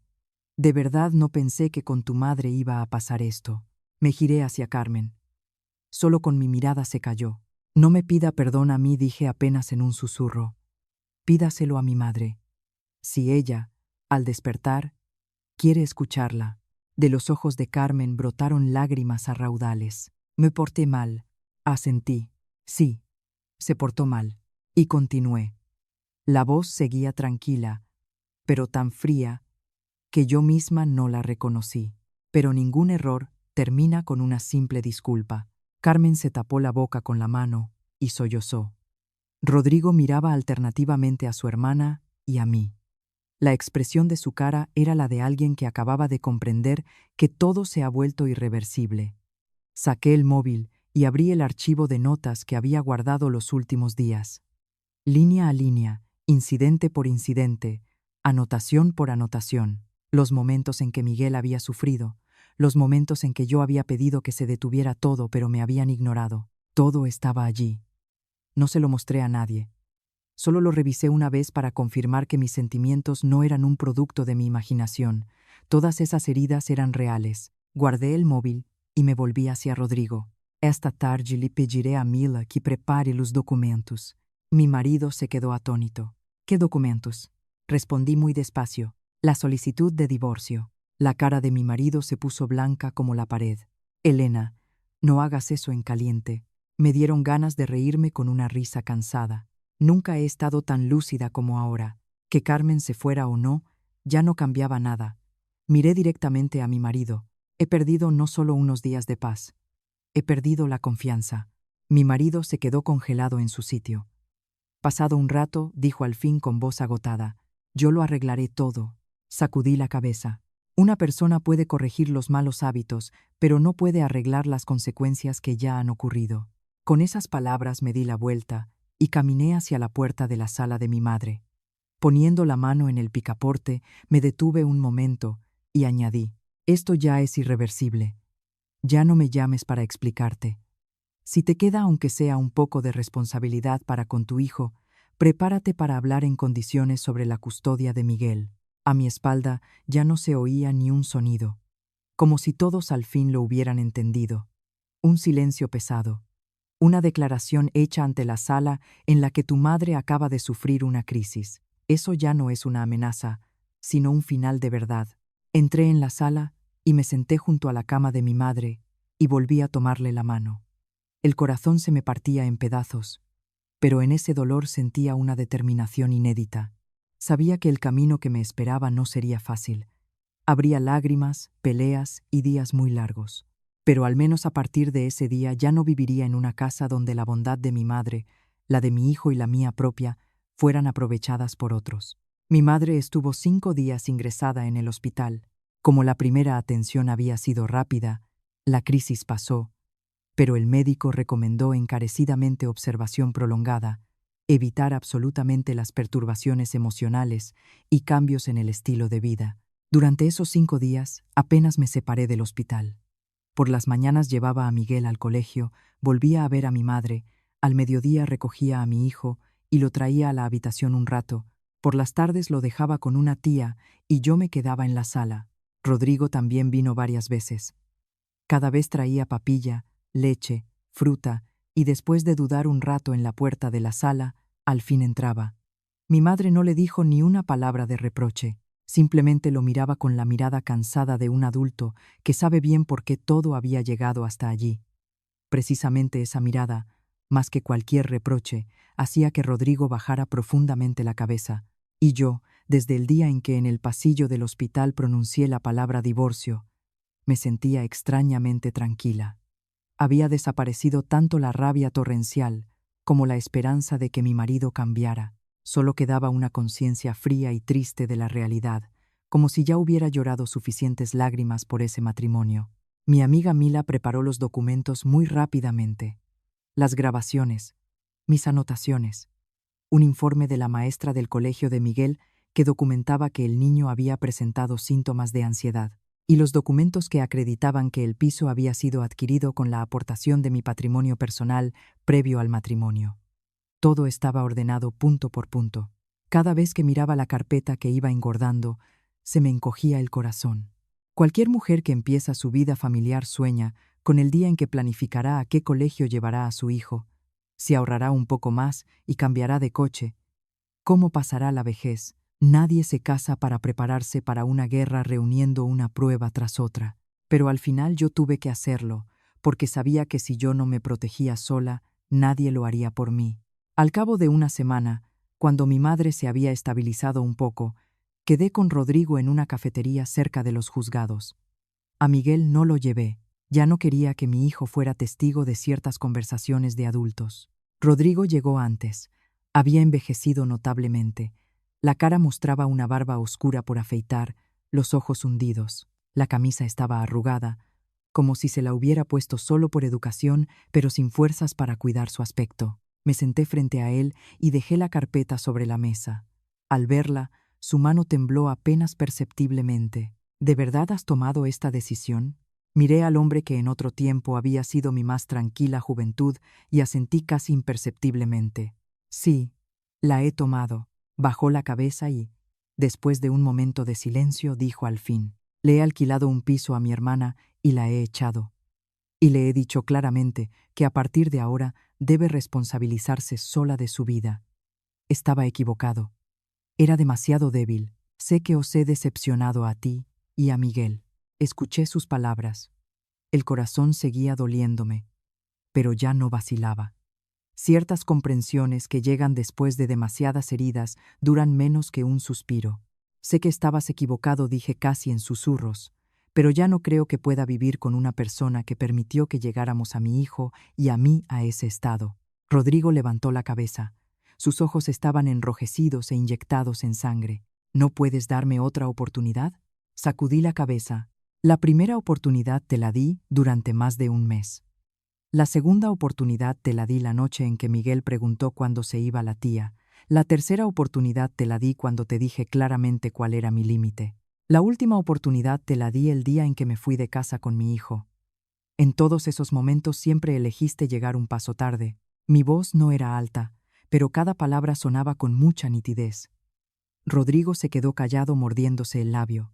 De verdad no pensé que con tu madre iba a pasar esto. Me giré hacia Carmen. Solo con mi mirada se calló. No me pida perdón a mí, dije apenas en un susurro. Pídaselo a mi madre. Si ella, al despertar, quiere escucharla. De los ojos de Carmen brotaron lágrimas a raudales. Me porté mal, asentí. Sí, se portó mal. Y continué. La voz seguía tranquila, pero tan fría que yo misma no la reconocí. Pero ningún error termina con una simple disculpa. Carmen se tapó la boca con la mano y sollozó. Rodrigo miraba alternativamente a su hermana y a mí. La expresión de su cara era la de alguien que acababa de comprender que todo se ha vuelto irreversible. Saqué el móvil y abrí el archivo de notas que había guardado los últimos días. Línea a línea, incidente por incidente, anotación por anotación. Los momentos en que Miguel había sufrido, los momentos en que yo había pedido que se detuviera todo, pero me habían ignorado. Todo estaba allí. No se lo mostré a nadie. Solo lo revisé una vez para confirmar que mis sentimientos no eran un producto de mi imaginación. Todas esas heridas eran reales. Guardé el móvil y me volví hacia Rodrigo. Esta tarde le pediré a Mila que prepare los documentos. Mi marido se quedó atónito. ¿Qué documentos? Respondí muy despacio. La solicitud de divorcio. La cara de mi marido se puso blanca como la pared. Elena, no hagas eso en caliente. Me dieron ganas de reírme con una risa cansada. Nunca he estado tan lúcida como ahora. Que Carmen se fuera o no, ya no cambiaba nada. Miré directamente a mi marido. He perdido no solo unos días de paz. He perdido la confianza. Mi marido se quedó congelado en su sitio. Pasado un rato, dijo al fin con voz agotada: «Yo lo arreglaré todo». Sacudí la cabeza. Una persona puede corregir los malos hábitos, pero no puede arreglar las consecuencias que ya han ocurrido. Con esas palabras me di la vuelta y caminé hacia la puerta de la sala de mi madre. Poniendo la mano en el picaporte, me detuve un momento y añadí: «Esto ya es irreversible. Ya no me llames para explicarte. Si te queda aunque sea un poco de responsabilidad para con tu hijo, prepárate para hablar en condiciones sobre la custodia de Miguel». A mi espalda ya no se oía ni un sonido, como si todos al fin lo hubieran entendido. Un silencio pesado. Una declaración hecha ante la sala en la que tu madre acaba de sufrir una crisis. Eso ya no es una amenaza, sino un final de verdad. Entré en la sala y me senté junto a la cama de mi madre y volví a tomarle la mano. El corazón se me partía en pedazos, pero en ese dolor sentía una determinación inédita. Sabía que el camino que me esperaba no sería fácil. Habría lágrimas, peleas y días muy largos. Pero al menos a partir de ese día ya no viviría en una casa donde la bondad de mi madre, la de mi hijo y la mía propia fueran aprovechadas por otros. Mi madre estuvo 5 días ingresada en el hospital. Como la primera atención había sido rápida, la crisis pasó, pero el médico recomendó encarecidamente observación prolongada, evitar absolutamente las perturbaciones emocionales y cambios en el estilo de vida. Durante esos 5 días apenas me separé del hospital. Por las mañanas llevaba a Miguel al colegio, volvía a ver a mi madre, al mediodía recogía a mi hijo y lo traía a la habitación un rato, por las tardes lo dejaba con una tía y yo me quedaba en la sala. Rodrigo también vino varias veces. Cada vez traía papilla, leche, fruta, y después de dudar un rato en la puerta de la sala, al fin entraba. Mi madre no le dijo ni una palabra de reproche, simplemente lo miraba con la mirada cansada de un adulto que sabe bien por qué todo había llegado hasta allí. Precisamente esa mirada, más que cualquier reproche, hacía que Rodrigo bajara profundamente la cabeza, y yo, desde el día en que en el pasillo del hospital pronuncié la palabra divorcio, me sentía extrañamente tranquila. Había desaparecido tanto la rabia torrencial como la esperanza de que mi marido cambiara. Solo quedaba una conciencia fría y triste de la realidad, como si ya hubiera llorado suficientes lágrimas por ese matrimonio. Mi amiga Mila preparó los documentos muy rápidamente. Las grabaciones, mis anotaciones, un informe de la maestra del colegio de Miguel que documentaba que el niño había presentado síntomas de ansiedad, y los documentos que acreditaban que el piso había sido adquirido con la aportación de mi patrimonio personal previo al matrimonio. Todo estaba ordenado punto por punto. Cada vez que miraba la carpeta que iba engordando, se me encogía el corazón. Cualquier mujer que empieza su vida familiar sueña con el día en que planificará a qué colegio llevará a su hijo, si ahorrará un poco más y cambiará de coche, cómo pasará la vejez. Nadie se casa para prepararse para una guerra reuniendo una prueba tras otra. Pero al final yo tuve que hacerlo, porque sabía que si yo no me protegía sola, nadie lo haría por mí. Al cabo de una semana, cuando mi madre se había estabilizado un poco, quedé con Rodrigo en una cafetería cerca de los juzgados. A Miguel no lo llevé. Ya no quería que mi hijo fuera testigo de ciertas conversaciones de adultos. Rodrigo llegó antes. Había envejecido notablemente. La cara mostraba una barba oscura por afeitar, los ojos hundidos. La camisa estaba arrugada, como si se la hubiera puesto solo por educación, pero sin fuerzas para cuidar su aspecto. Me senté frente a él y dejé la carpeta sobre la mesa. Al verla, su mano tembló apenas perceptiblemente. «¿De verdad has tomado esta decisión?», Miré al hombre que en otro tiempo había sido mi más tranquila juventud y asentí casi imperceptiblemente. Sí, la he tomado. Bajó la cabeza y, después de un momento de silencio, dijo al fin: le he alquilado un piso a mi hermana y la he echado. Y le he dicho claramente que a partir de ahora debe responsabilizarse sola de su vida. Estaba equivocado. Era demasiado débil. Sé que os he decepcionado a ti y a Miguel. Escuché sus palabras. El corazón seguía doliéndome, pero ya no vacilaba. Ciertas comprensiones que llegan después de demasiadas heridas duran menos que un suspiro. Sé que estabas equivocado, dije casi en susurros, pero ya no creo que pueda vivir con una persona que permitió que llegáramos a mi hijo y a mí a ese estado. Rodrigo levantó la cabeza. Sus ojos estaban enrojecidos e inyectados en sangre. ¿No puedes darme otra oportunidad? Sacudí la cabeza. La primera oportunidad te la di durante más de un mes. La segunda oportunidad te la di la noche en que Miguel preguntó cuándo se iba la tía. La tercera oportunidad te la di cuando te dije claramente cuál era mi límite. La última oportunidad te la di el día en que me fui de casa con mi hijo. En todos esos momentos siempre elegiste llegar un paso tarde. Mi voz no era alta, pero cada palabra sonaba con mucha nitidez. Rodrigo se quedó callado mordiéndose el labio.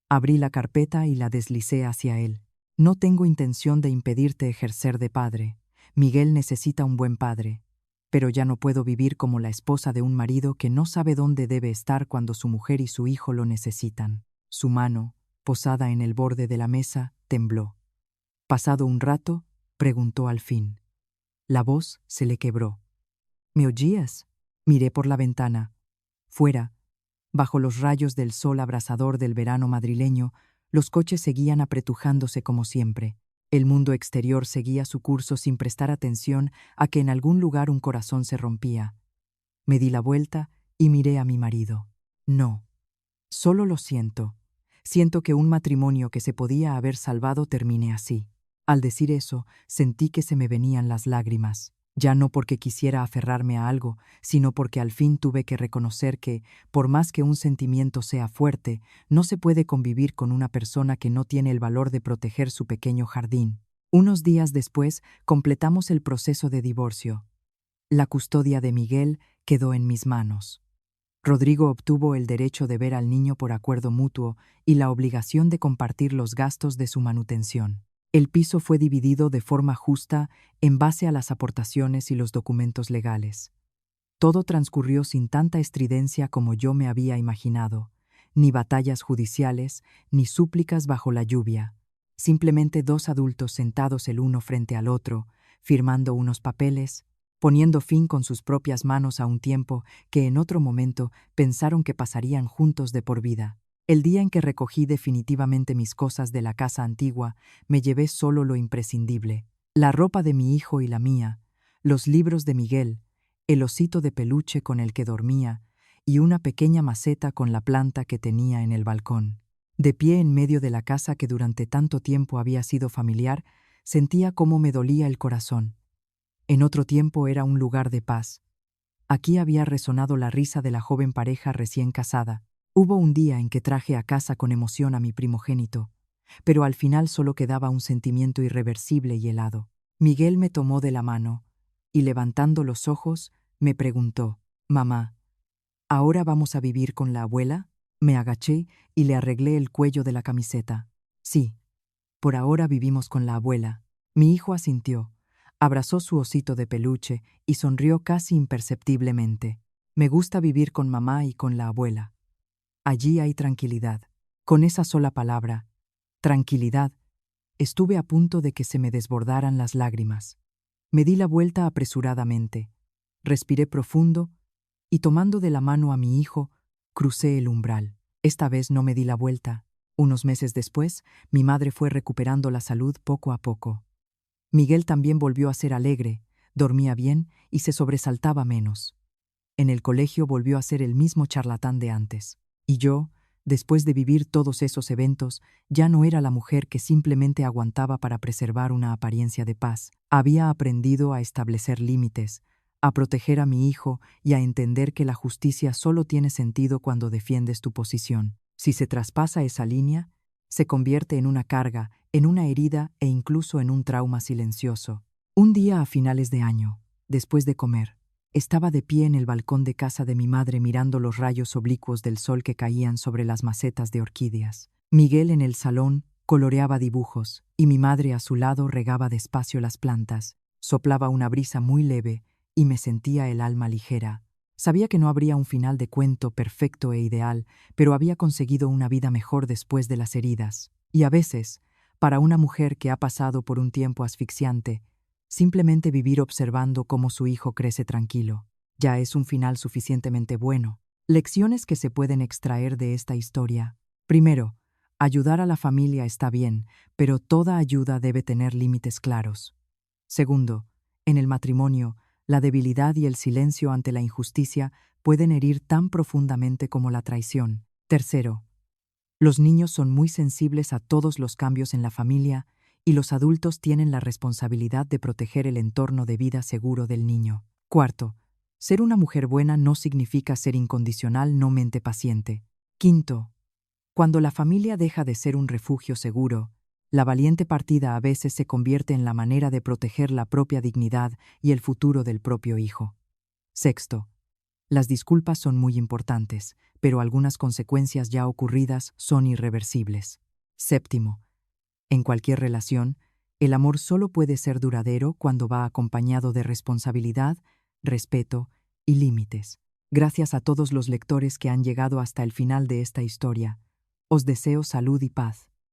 Abrí la carpeta y la deslicé hacia él. No tengo intención de impedirte ejercer de padre. Miguel necesita un buen padre. Pero ya no puedo vivir como la esposa de un marido que no sabe dónde debe estar cuando su mujer y su hijo lo necesitan. Su mano, posada en el borde de la mesa, tembló. Pasado un rato, preguntó al fin. La voz se le quebró. ¿Me oías? Miré por la ventana. Fuera, bajo los rayos del sol abrasador del verano madrileño, los coches seguían apretujándose como siempre. El mundo exterior seguía su curso sin prestar atención a que en algún lugar un corazón se rompía. Me di la vuelta y miré a mi marido. No, solo lo siento. Siento que un matrimonio que se podía haber salvado termine así. Al decir eso, sentí que se me venían las lágrimas. Ya no porque quisiera aferrarme a algo, sino porque al fin tuve que reconocer que, por más que un sentimiento sea fuerte, no se puede convivir con una persona que no tiene el valor de proteger su pequeño jardín. Unos días después, completamos el proceso de divorcio. La custodia de Miguel quedó en mis manos. Rodrigo obtuvo el derecho de ver al niño por acuerdo mutuo y la obligación de compartir los gastos de su manutención. El piso fue dividido de forma justa en base a las aportaciones y los documentos legales. Todo transcurrió sin tanta estridencia como yo me había imaginado, ni batallas judiciales, ni súplicas bajo la lluvia. Simplemente dos adultos sentados el uno frente al otro, firmando unos papeles, poniendo fin con sus propias manos a un tiempo que en otro momento pensaron que pasarían juntos de por vida. El día en que recogí definitivamente mis cosas de la casa antigua, me llevé solo lo imprescindible: la ropa de mi hijo y la mía, los libros de Miguel, el osito de peluche con el que dormía y una pequeña maceta con la planta que tenía en el balcón. De pie en medio de la casa que durante tanto tiempo había sido familiar, sentía cómo me dolía el corazón. En otro tiempo era un lugar de paz. Aquí había resonado la risa de la joven pareja recién casada. Hubo un día en que traje a casa con emoción a mi primogénito, pero al final solo quedaba un sentimiento irreversible y helado. Miguel me tomó de la mano y, levantando los ojos, me preguntó: «Mamá, ¿ahora vamos a vivir con la abuela?» Me agaché y le arreglé el cuello de la camiseta. «Sí, por ahora vivimos con la abuela». Mi hijo asintió, abrazó su osito de peluche y sonrió casi imperceptiblemente. «Me gusta vivir con mamá y con la abuela. Allí hay tranquilidad». Con esa sola palabra, tranquilidad, estuve a punto de que se me desbordaran las lágrimas. Me di la vuelta apresuradamente, respiré profundo y, tomando de la mano a mi hijo, crucé el umbral. Esta vez no me di la vuelta. Unos meses después, mi madre fue recuperando la salud poco a poco. Miguel también volvió a ser alegre, dormía bien y se sobresaltaba menos. En el colegio volvió a ser el mismo charlatán de antes. Y yo, después de vivir todos esos eventos, ya no era la mujer que simplemente aguantaba para preservar una apariencia de paz. Había aprendido a establecer límites, a proteger a mi hijo y a entender que la justicia solo tiene sentido cuando defiendes tu posición. Si se traspasa esa línea, se convierte en una carga, en una herida e incluso en un trauma silencioso. Un día a finales de año, después de comer, estaba de pie en el balcón de casa de mi madre mirando los rayos oblicuos del sol que caían sobre las macetas de orquídeas. Miguel en el salón coloreaba dibujos y mi madre a su lado regaba despacio las plantas. Soplaba una brisa muy leve y me sentía el alma ligera. Sabía que no habría un final de cuento perfecto e ideal, pero había conseguido una vida mejor después de las heridas. Y a veces, para una mujer que ha pasado por un tiempo asfixiante, simplemente vivir observando cómo su hijo crece tranquilo ya es un final suficientemente bueno. Lecciones que se pueden extraer de esta historia. Primero, ayudar a la familia está bien, pero toda ayuda debe tener límites claros. Segundo, en el matrimonio, la debilidad y el silencio ante la injusticia pueden herir tan profundamente como la traición. Tercero, los niños son muy sensibles a todos los cambios en la familia y los adultos tienen la responsabilidad de proteger el entorno de vida seguro del niño. Cuarto, ser una mujer buena no significa ser incondicional, no mente paciente. Quinto, cuando la familia deja de ser un refugio seguro, la valiente partida a veces se convierte en la manera de proteger la propia dignidad y el futuro del propio hijo. Sexto, las disculpas son muy importantes, pero algunas consecuencias ya ocurridas son irreversibles. Séptimo, en cualquier relación, el amor solo puede ser duradero cuando va acompañado de responsabilidad, respeto y límites. Gracias a todos los lectores que han llegado hasta el final de esta historia. Os deseo salud y paz.